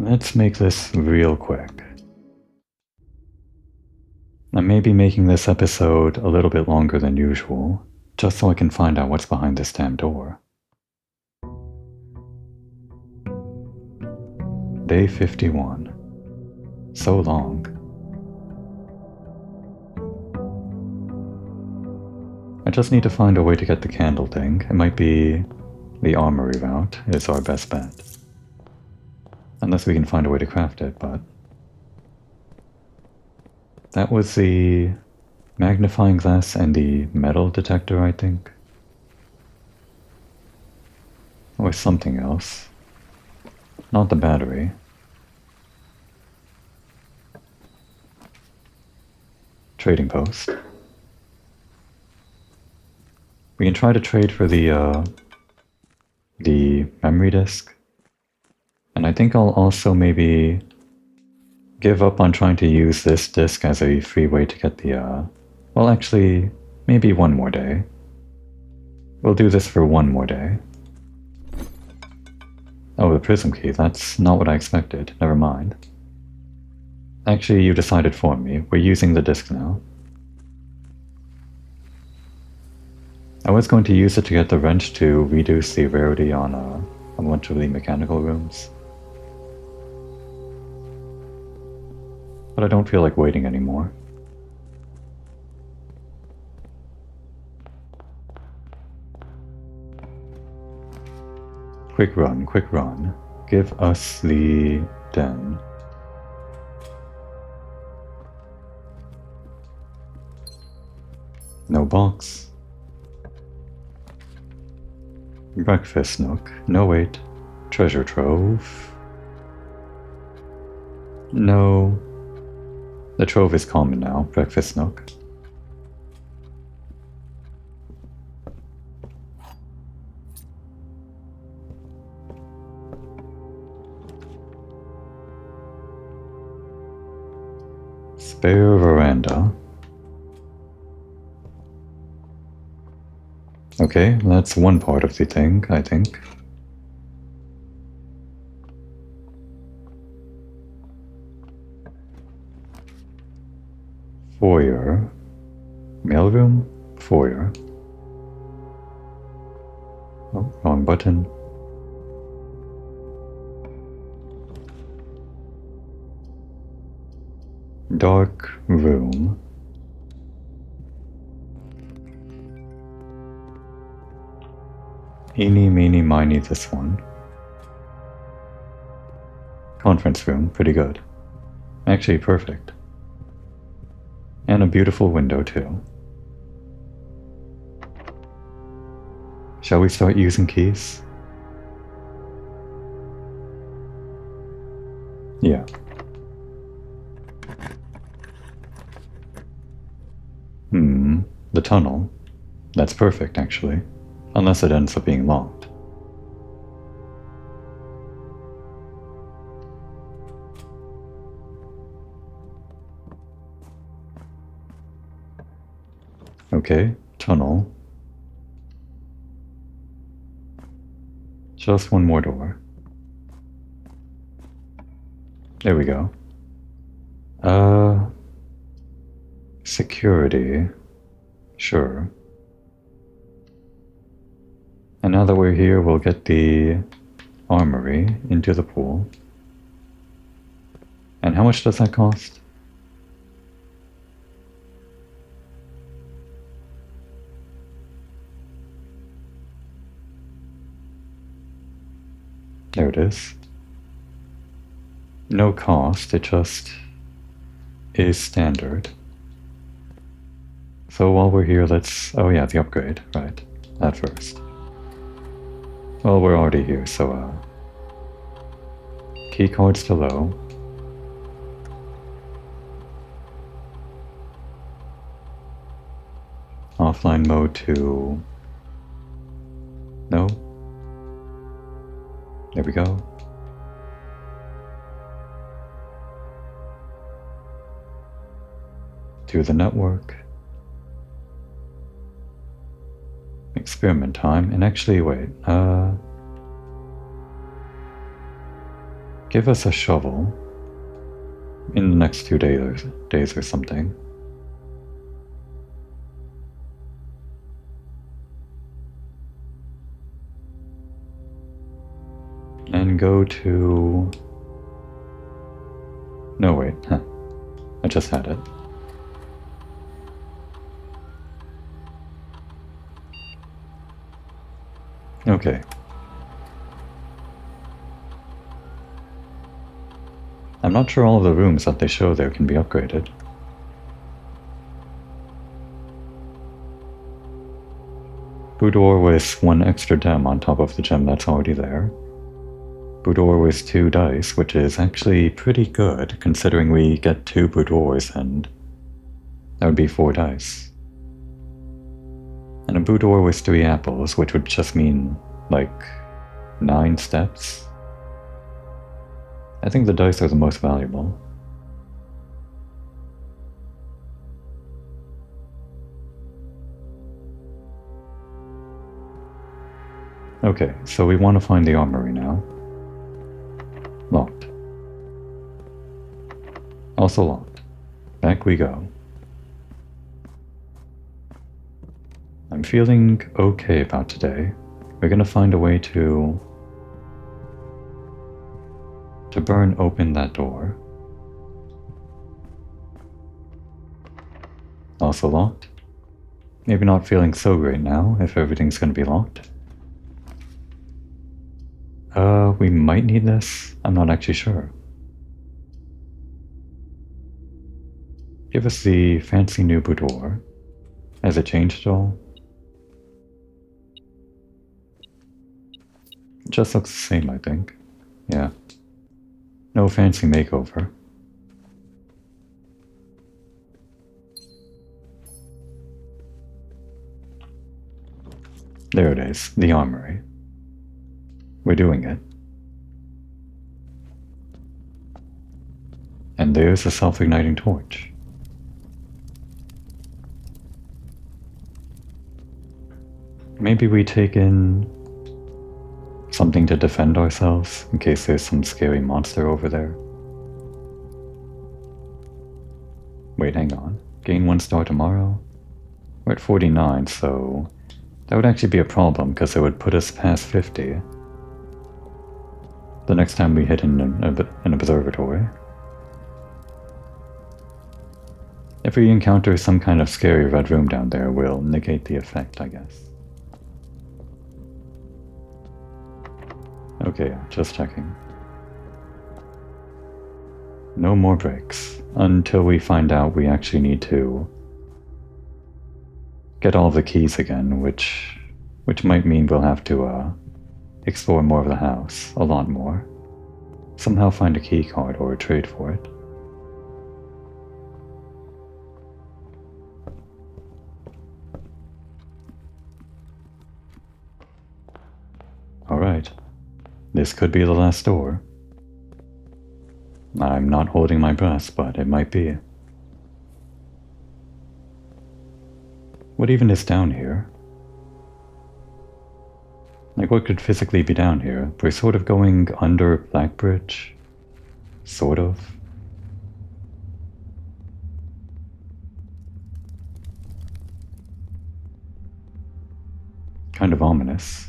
Let's make this real quick. I may be making this episode a little bit longer than usual, just so I can find out what's behind this damn door. Day 51. So long. I just need to find a way to get the candle thing. It might be the armory route is our best bet. Unless we can find a way to craft it, but... That was the magnifying glass and the metal detector, I think. Or something else. not the battery. Trading post. We can try to trade for the memory disk. And I think I'll also maybe give up on trying to use this disk as a free way to get the, well actually, maybe one more day. We'll do this for one more day. Oh, the prism key, that's not what I expected. Never mind. Actually, you decided for me. We're using the disk now. I was going to use it to get the wrench to reduce the rarity on a bunch of the mechanical rooms. But I don't feel like waiting anymore. Quick run, quick run. Give us the den. No box. Breakfast nook. No wait. Treasure trove. No. The trove is common now. Breakfast nook. Spare veranda. Okay, that's one part of the thing, I think. Foyer. Mailroom? Foyer. Oh, wrong button. Dark room. Eeny, meeny, miny, this one. Conference room, pretty good. Actually, perfect. And a beautiful window, too. Shall we start using keys? Yeah. The tunnel. That's perfect, actually. Unless it ends up being locked. Okay, tunnel. Just one more door. There we go. Security. Sure. And now that we're here, we'll get the armory into the pool. And how much does that cost? There it is. No cost, it just is standard. So while we're here, let's... oh yeah, the upgrade, right. That first. Well, we're already here, so key cards to low. Offline mode to... no. There we go. To the network. Experiment time, and actually wait, give us a shovel in the next 2 days or something. And go to... no wait, I just had it. Okay. I'm not sure all of the rooms that they show there can be upgraded. Boudoir with one extra gem on top of the gem that's already there. Boudoir was 2 dice, which is actually pretty good, considering we get 2 boudoirs and that would be 4 dice. And a boudoir was 3 apples, which would just mean, like, 9 steps. I think the dice are the most valuable. Okay, so we want to find the armory now. Locked. Also locked. Back we go. I'm feeling okay about today. We're gonna find a way to burn open that door. Also locked. Maybe not feeling so great now if everything's gonna be locked. We might need this. I'm not actually sure. Give us the fancy new boudoir. Has it changed at all? It just looks the same, I think. Yeah. No fancy makeover. There it is, the armory. We're doing it. And there's a self-igniting torch. Maybe we take in something to defend ourselves in case there's some scary monster over there. Wait, hang on. Gain 1 star tomorrow? We're at 49, so that would actually be a problem because it would put us past 50 the next time we hit an observatory. If we encounter some kind of scary red room down there, we'll negate the effect, I guess. Okay, just checking. No more breaks, until we find out we actually need to get all the keys again, which might mean we'll have to explore more of the house, a lot more. Somehow find a key card or trade for it. Alright. This could be the last door. I'm not holding my breath, but it might be. What even is down here? Like, what could physically be down here? We're sort of going under Blackbridge. Sort of. Kind of ominous.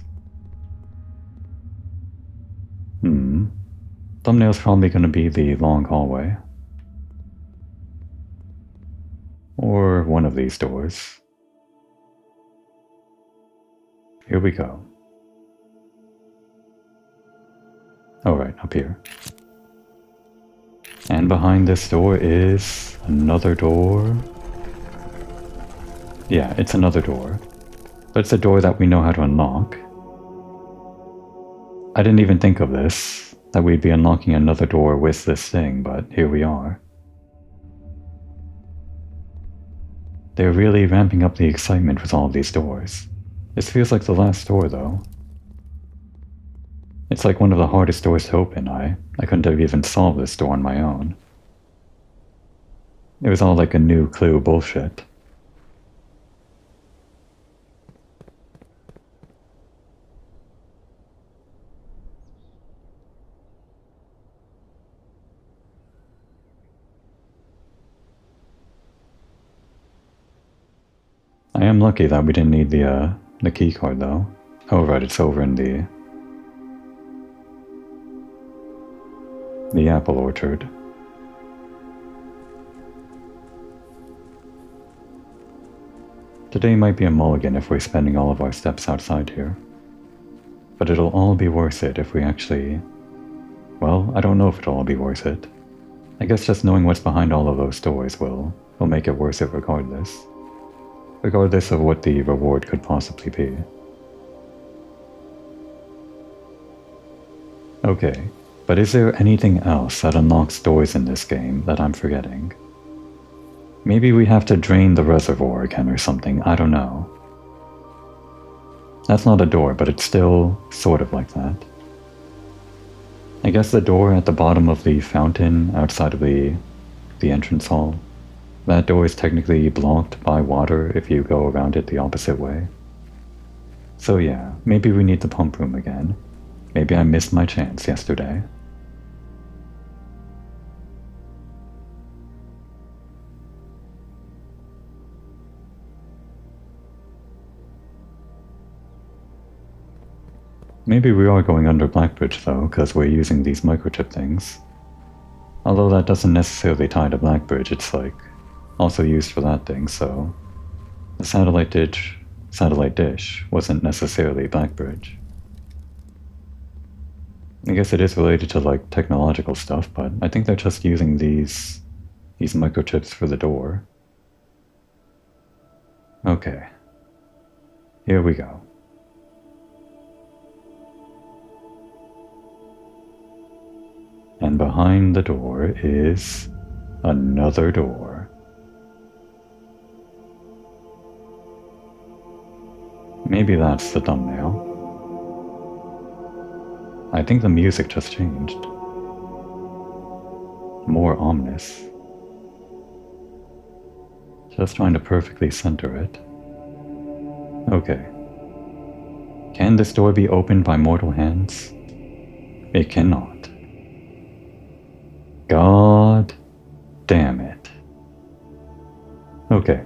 Thumbnail's probably going to be the long hallway. Or one of these doors. Here we go. Alright, up here. And behind this door is another door. Yeah, it's another door. But it's a door that we know how to unlock. I didn't even think of this, that we'd be unlocking another door with this thing, but here we are. They're really ramping up the excitement with all of these doors. This feels like the last door, though. It's like one of the hardest doors to open. I couldn't have even solved this door on my own. It was all like a new clue bullshit. I am lucky that we didn't need the key card though. Oh right, it's over in the apple orchard. Today might be a mulligan if we're spending all of our steps outside here. But it'll all be worth it if we actually... Well, I don't know if it'll all be worth it. I guess just knowing what's behind all of those doors will make it worth it regardless. Regardless of what the reward could possibly be. Okay, but is there anything else that unlocks doors in this game that I'm forgetting? Maybe we have to drain the reservoir again or something, I don't know. That's not a door, but it's still sort of like that. I guess the door at the bottom of the fountain outside of the entrance hall, that door is technically blocked by water if you go around it the opposite way. So yeah, maybe we need the pump room again. Maybe I missed my chance yesterday. Maybe we are going under Blackbridge though, because we're using these microchip things. Although that doesn't necessarily tie to Blackbridge, it's like also used for that thing, so the satellite dish wasn't necessarily Blackbridge. I guess it is related to like technological stuff, but I think they're just using these microchips for the door. Okay. Here we go. And behind the door is another door. Maybe that's the thumbnail. I think the music just changed. More ominous. Just trying to perfectly center it. Okay. Can this door be opened by mortal hands? It cannot. God damn it. Okay.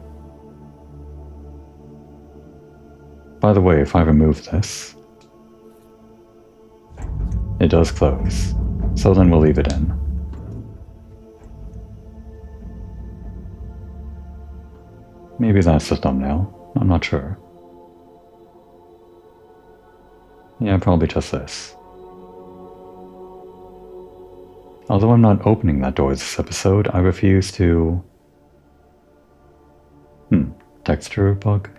By the way, if I remove this, it does close. So then we'll leave it in. Maybe that's the thumbnail. I'm not sure. Yeah, probably just this. Although I'm not opening that door this episode, I refuse to... texture bug?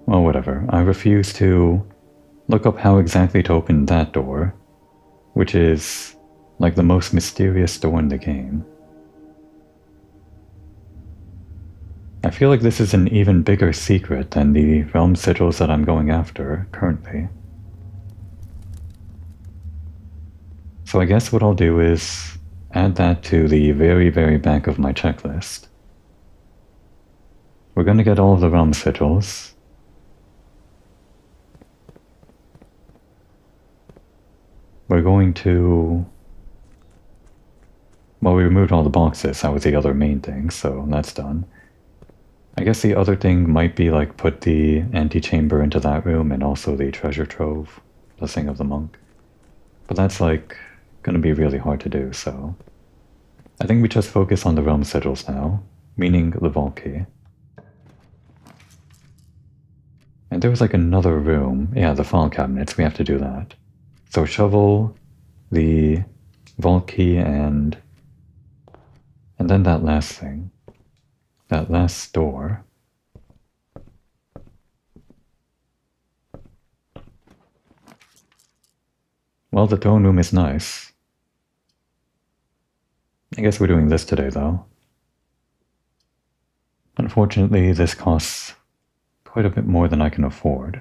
Well, whatever. I refuse to look up how exactly to open that door, which is like the most mysterious door in the game. I feel like this is an even bigger secret than the realm sigils that I'm going after currently. So I guess what I'll do is add that to the very, very back of my checklist. We're going to get all of the realm sigils. We're going to... Well, we removed all the boxes, that was the other main thing, so that's done. I guess the other thing might be like put the antechamber into that room and also the treasure trove, Blessing of the Monk. But that's like gonna be really hard to do, so... I think we just focus on the realm sigils now, meaning the vault key. And there was like another room, yeah, the file cabinets, we have to do that. So shovel, the vault key, and then that last thing. That last door. Well, the throne room is nice. I guess we're doing this today, though. Unfortunately, this costs quite a bit more than I can afford.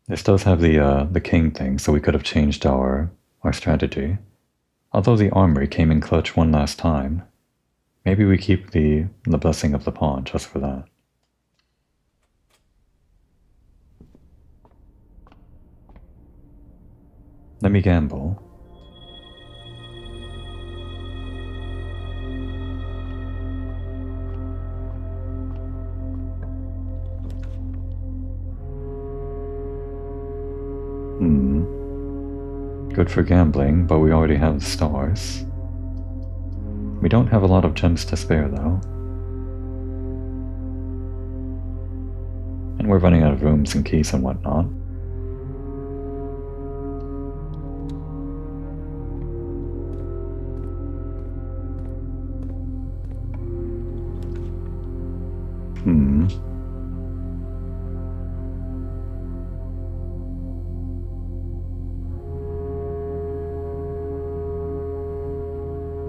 This does have the king thing, so we could have changed our strategy. Although the armory came in clutch one last time, maybe we keep the blessing of the pawn just for that. Let me gamble. Good for gambling, but we already have the stars. We don't have a lot of gems to spare, though. And we're running out of rooms and keys and whatnot.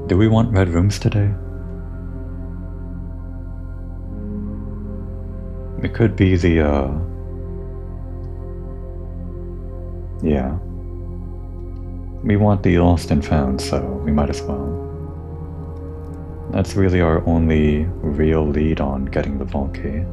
Do we want red rooms today? It could be the, yeah. We want the lost and found, so we might as well. That's really our only real lead on getting the vault key.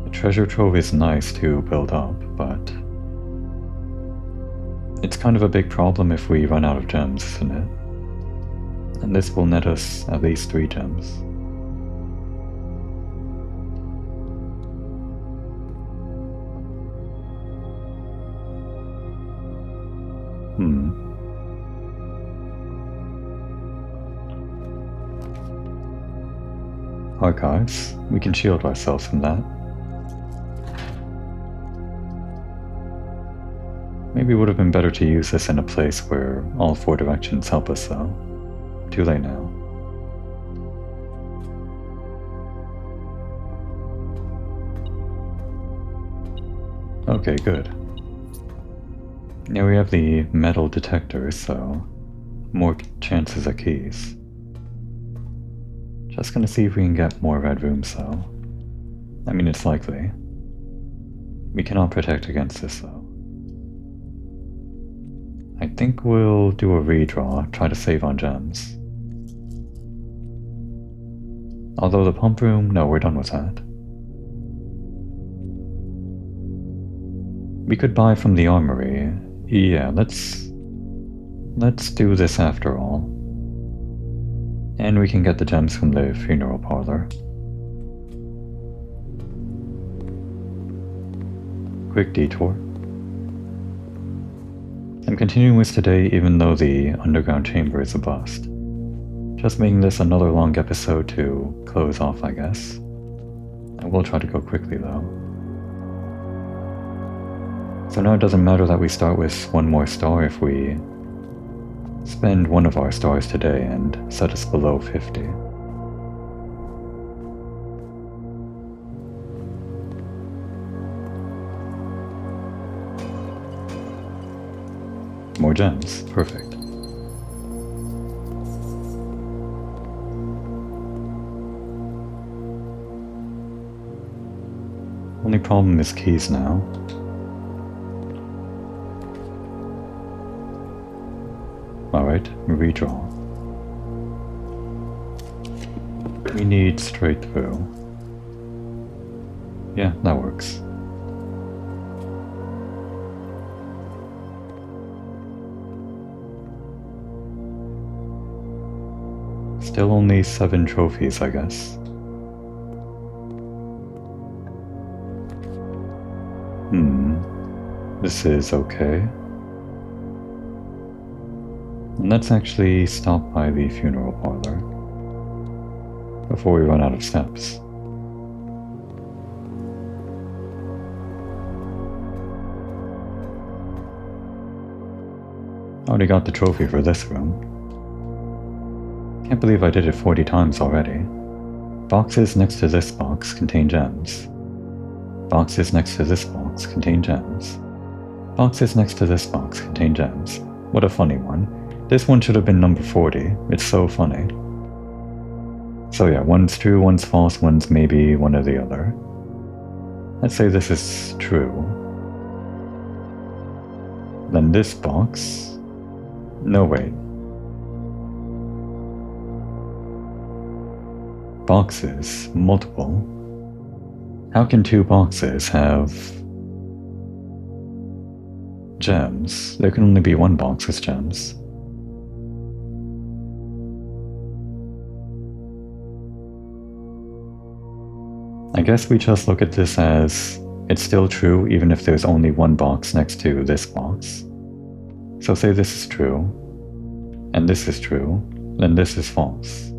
The treasure trove is nice to build up, but it's kind of a big problem if we run out of gems, isn't it? And this will net us at least 3 gems. Archives. We can shield ourselves from that. Maybe it would have been better to use this in a place where all 4 directions help us though. Too late now. Okay, good. Now we have the metal detector, so more chances at keys. Just gonna see if we can get more red rooms though. I mean, it's likely. We cannot protect against this though. I think we'll do a redraw, try to save on gems. Although the pump room, no, we're done with that. We could buy from the armory. Yeah, let's do this after all. And we can get the gems from the funeral parlor. Quick detour. I'm continuing with today even though the underground chamber is a bust. Just making this another long episode to close off, I guess. I will try to go quickly though. So now it doesn't matter that we start with 1 more star if we spend 1 of our stars today and set us below 50. More gems, perfect. Only problem is keys now. Alright, redraw. We need straight through. Yeah, that works. Still only 7 trophies, I guess. This is okay. And let's actually stop by the funeral parlor before we run out of steps. Already got the trophy for this room. Can't believe I did it 40 times already. Boxes next to this box contain gems. Boxes next to this box contain gems. Boxes next to this box contain gems. What a funny one. This one should have been number 40. It's so funny. So yeah, one's true, one's false, one's maybe one or the other. Let's say this is true. Then this box... No, wait. Boxes, multiple. How can 2 boxes have gems? There can only be 1 box with gems. I guess we just look at this as it's still true even if there's only 1 box next to this box. So say this is true, and this is true, then this is false.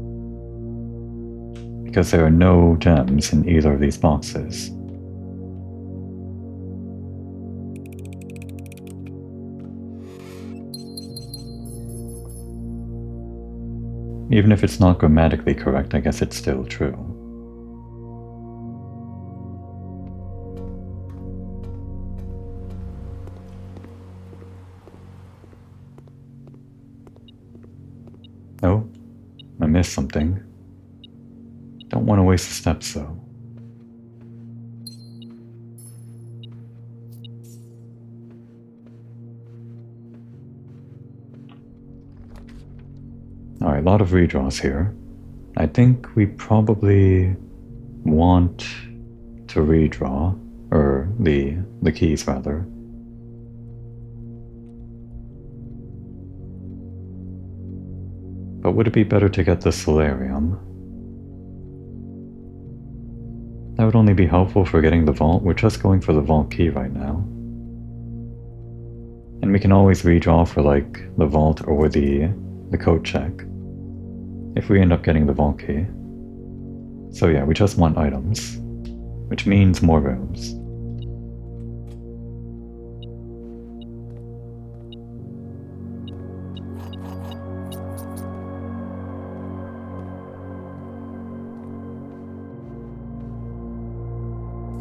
Because there are no gems in either of these boxes. Even if it's not grammatically correct, I guess it's still true. Oh, I missed something. Don't want to waste the steps though. Alright, a lot of redraws here. I think we probably want to redraw, or the keys rather. But would it be better to get the solarium? That would only be helpful for getting the vault. We're just going for the vault key right now. And we can always redraw for like the vault or the code check if we end up getting the vault key. So yeah, we just want items, which means more rooms.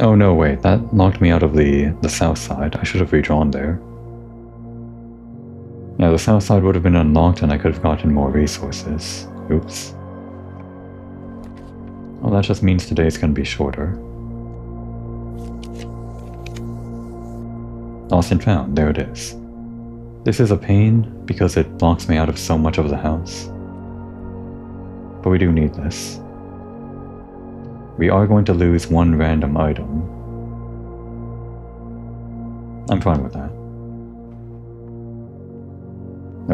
Oh no, wait, that knocked me out of the south side. I should have redrawn there. Yeah, the south side would have been unlocked and I could have gotten more resources. Oops. Well, that just means today's gonna be shorter. Lost and found, there it is. This is a pain because it blocks me out of so much of the house. But we do need this. We are going to lose one random item. I'm fine with that.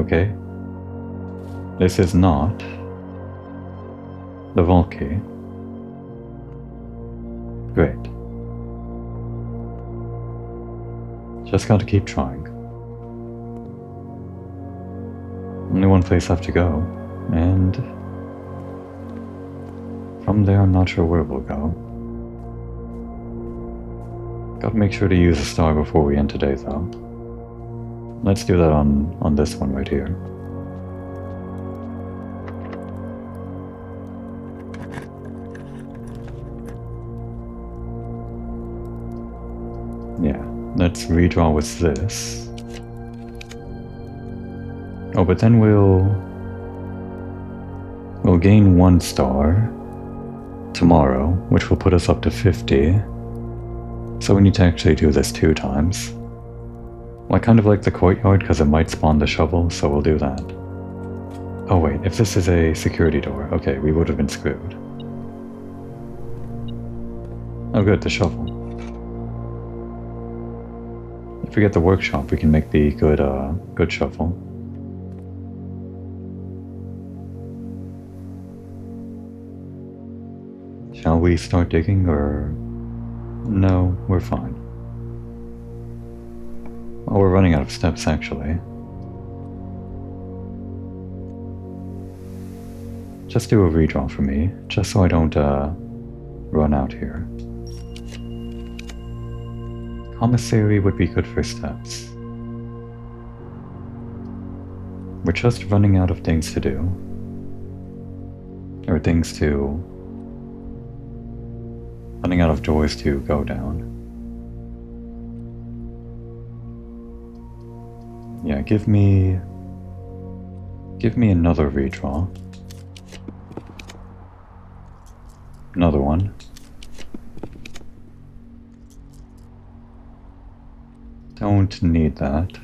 Okay. This is not the vault key. Great. Just gotta keep trying. Only one place left to go, and from there I'm not sure where we'll go. Gotta make sure to use a star before we end today though. Let's do that on this one right here. Yeah, let's redraw with this. Oh, but then we'll gain 1 star tomorrow, which will put us up to 50. So we need to actually do this 2 times. Well, I kind of like the courtyard because it might spawn the shovel, so we'll do that. Oh wait, if this is a security door, okay, we would have been screwed. Oh good, the shovel. If we get the workshop, we can make the good shovel. Shall we start digging, or... No, we're fine. Oh, we're running out of steps, actually. Just do a redraw for me, just so I don't, run out here. Commissary would be good for steps. We're just running out of things to do. Or things to... running out of doors to go down. Yeah, give me another redraw. Another one. Don't need that.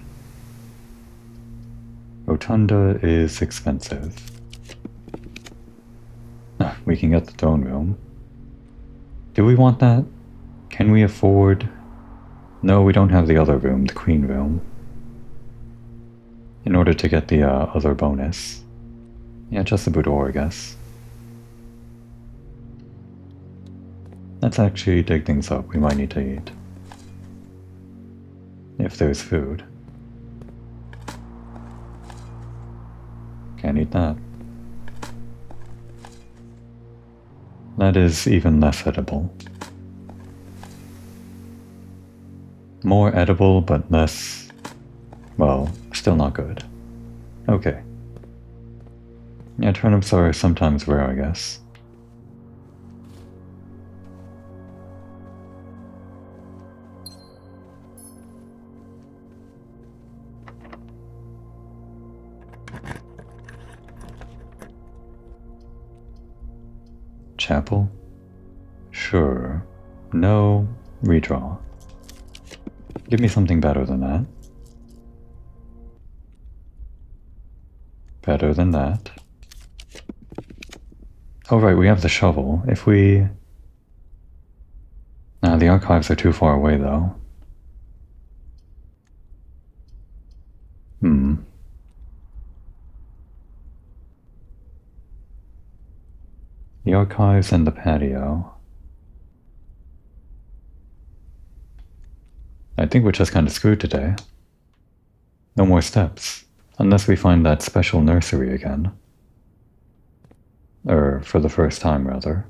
Rotunda is expensive. We can get the throne room. Do we want that? Can we afford... No, we don't have the other room, the queen room. In order to get the other bonus. Yeah, just the boudoir, I guess. Let's actually dig things up. We might need to eat. If there's food. Can't eat that. That is even less edible. More edible, but less... well, still not good. Okay. Yeah, turnips are sometimes rare, I guess. Chapel? Sure. No. Redraw. Give me something better than that. Better than that. Oh right, we have the shovel. If we... Nah, the archives are too far away though. The archives and the patio. I think we're just kind of screwed today. No more steps. Unless we find that special nursery again. Or, for the first time, rather.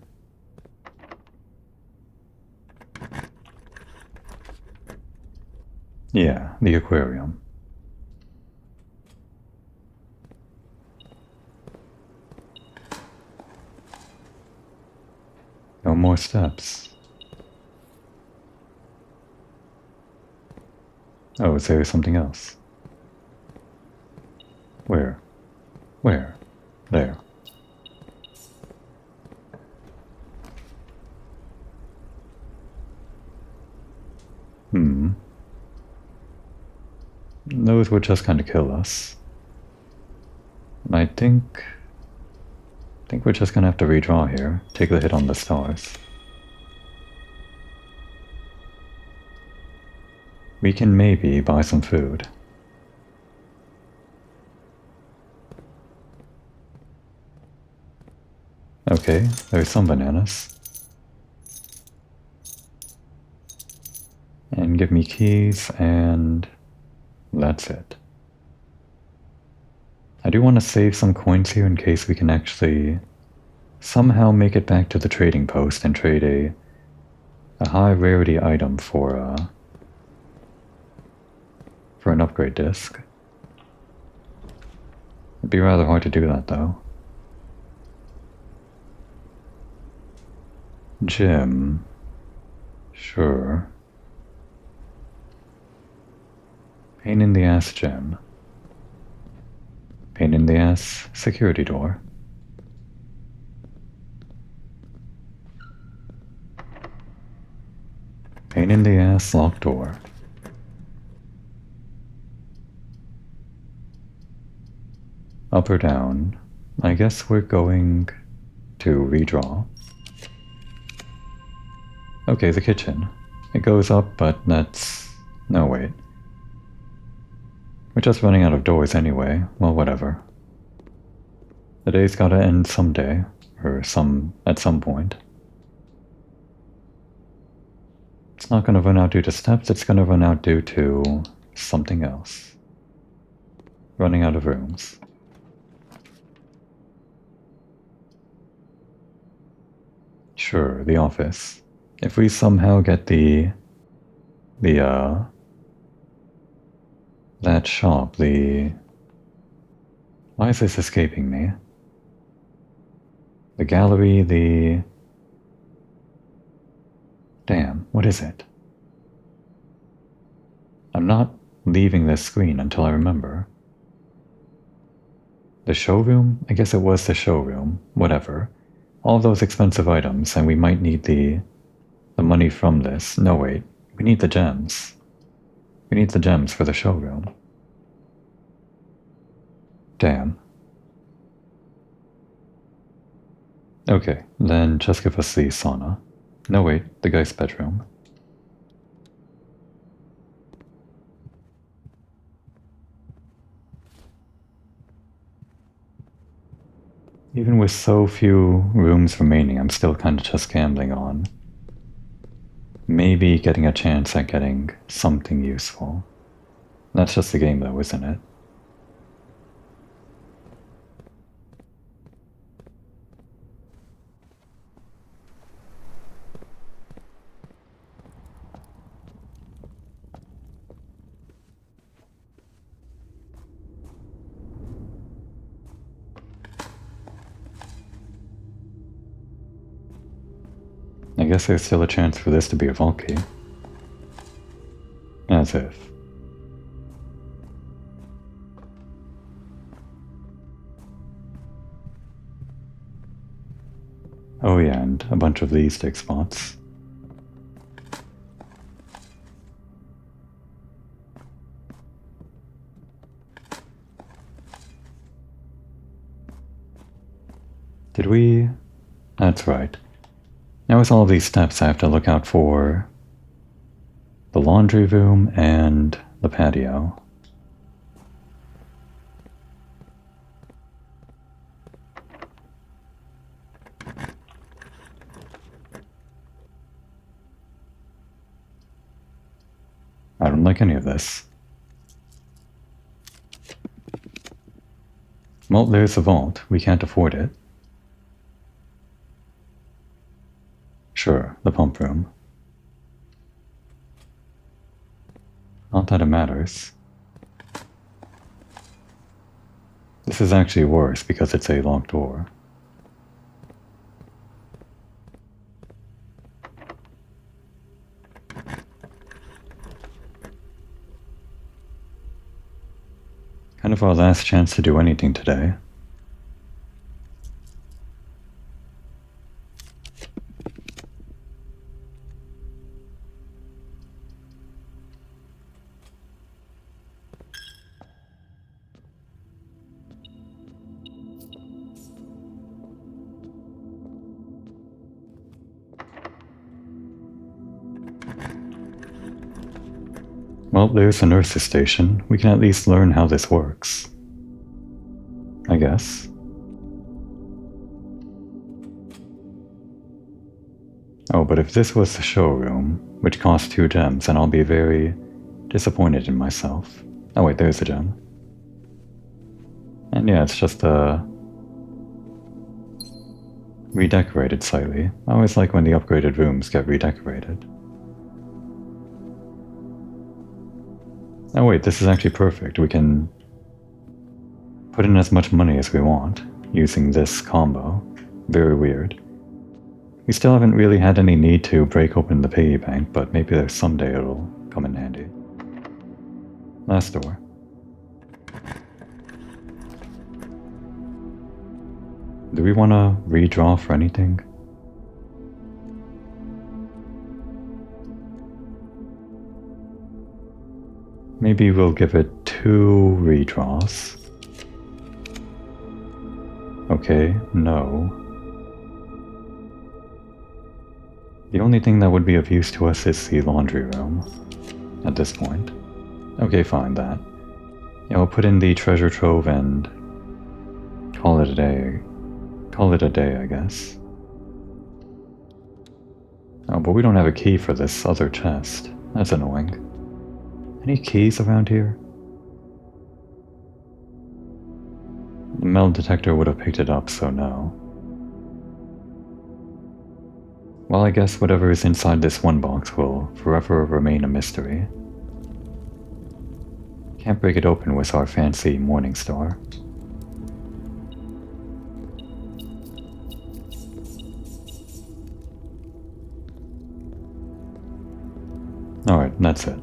Yeah, the aquarium. No more steps. Oh, is there something else? Where? Where? There. Those would just kind of kill us. I think we're just gonna have to redraw here. Take the hit on the stars. We can maybe buy some food. Okay, there's some bananas. And give me keys, and that's it. I do want to save some coins here in case we can actually somehow make it back to the trading post and trade a high rarity item for an upgrade disc. It'd be rather hard to do that though. Gym. Sure. Pain in the ass gym. Pain in the ass security door. Pain in the ass locked door. Up or down? I guess we're going to redraw. Okay, the kitchen. It goes up, but that's... No, wait. We're just running out of doors anyway. Well, whatever. The day's gotta end someday. Or at some point. It's not gonna run out due to steps, it's gonna run out due to something else. Running out of rooms. Sure, the office. If we somehow get that shop, why is this escaping me? The gallery, Damn, what is it? I'm not leaving this screen until I remember. The showroom? I guess it was the showroom. Whatever. All those expensive items, and we might need the money from this. No, wait. We need the gems. We need the gems for the showroom. Damn. Okay, then just give us the sauna. No, wait, the guy's bedroom. Even with so few rooms remaining, I'm still kind of just gambling on maybe getting a chance at getting something useful. That's just the game though, isn't it? I guess there's still a chance for this to be a vault key. As if. Oh yeah, and a bunch of these stick spots. Did we? That's right. Now with all these steps, I have to look out for the laundry room and the patio. I don't like any of this. Well, there's the vault. We can't afford it. Sure, the pump room. Not that it matters. This is actually worse because it's a locked door. Kind of our last chance to do anything today. Well, there's the nurse's station. We can at least learn how this works. I guess. Oh, but if this was the showroom, which costs 2 gems, then I'll be very disappointed in myself. Oh wait, there's a gem. And yeah, it's just redecorated slightly. I always like when the upgraded rooms get redecorated. Oh wait, this is actually perfect. We can put in as much money as we want using this combo. Very weird. We still haven't really had any need to break open the piggy bank, but maybe there's someday it'll come in handy. Last door. Do we want to redraw for anything? Maybe we'll give it 2 redraws. Okay, no. The only thing that would be of use to us is the laundry room at this point. Okay, fine, that. Yeah, we'll put in the treasure trove and call it a day. Call it a day, I guess. Oh, but we don't have a key for this other chest. That's annoying. Any keys around here? The metal detector would have picked it up, so no. Well, I guess whatever is inside this one box will forever remain a mystery. Can't break it open with our fancy Morning Star. Alright, that's it.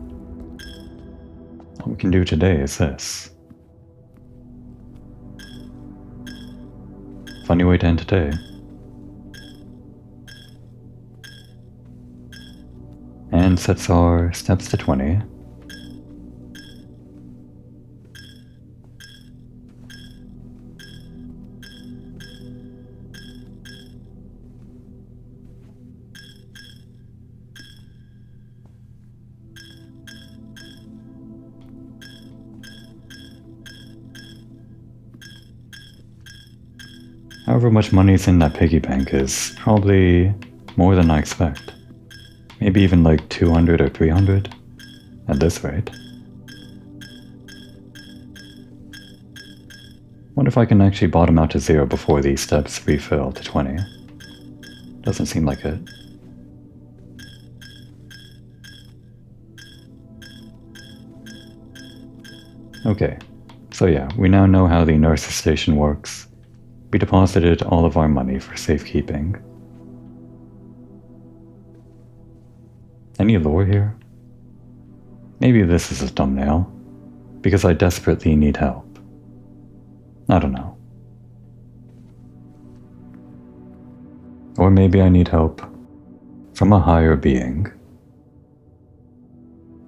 All we can do today is this. Funny way to end today. And sets our steps to 20. However much money is in that piggy bank is probably more than I expect. Maybe even like 200 or 300 at this rate. Wonder if I can actually bottom out to 0 before these steps refill to 20. Doesn't seem like it. Okay, so yeah, we now know how the nurse's station works. We deposited all of our money for safekeeping. Any lore here? Maybe this is a thumbnail, because I desperately need help. I don't know. Or maybe I need help from a higher being.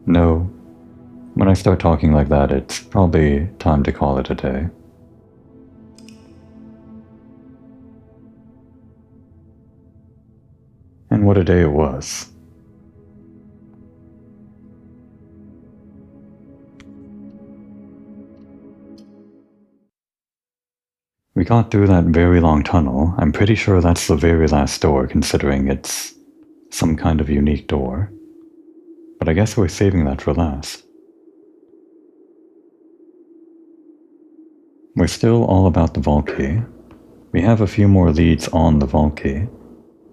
No, when I start talking like that, it's probably time to call it a day. And what a day it was. We got through that very long tunnel. I'm pretty sure that's the very last door, considering it's some kind of unique door. But I guess we're saving that for last. We're still all about the vault key. We have a few more leads on the vault key.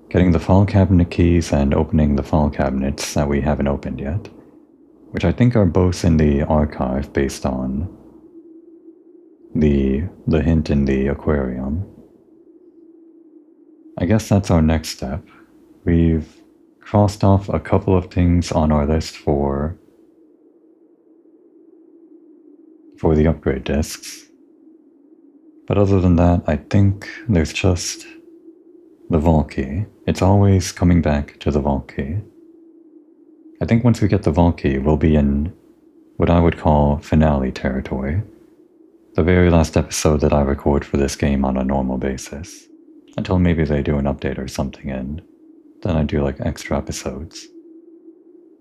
Getting the file cabinet keys and opening the file cabinets that we haven't opened yet, which I think are both in the archive based on the hint in the aquarium. I guess that's our next step. We've crossed off a couple of things on our list for the upgrade discs. But other than that, I think there's just the vault key. It's always coming back to the vault key. I think once we get the vault key, we'll be in what I would call finale territory. The very last episode that I record for this game on a normal basis. Until maybe they do an update or something, and then I do like extra episodes.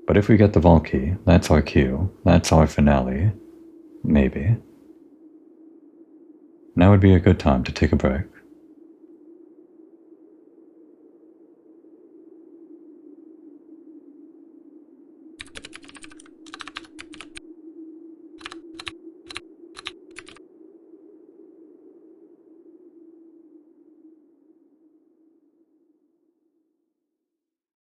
But if we get the vault key, that's our cue. That's our finale. Maybe. Now would be a good time to take a break.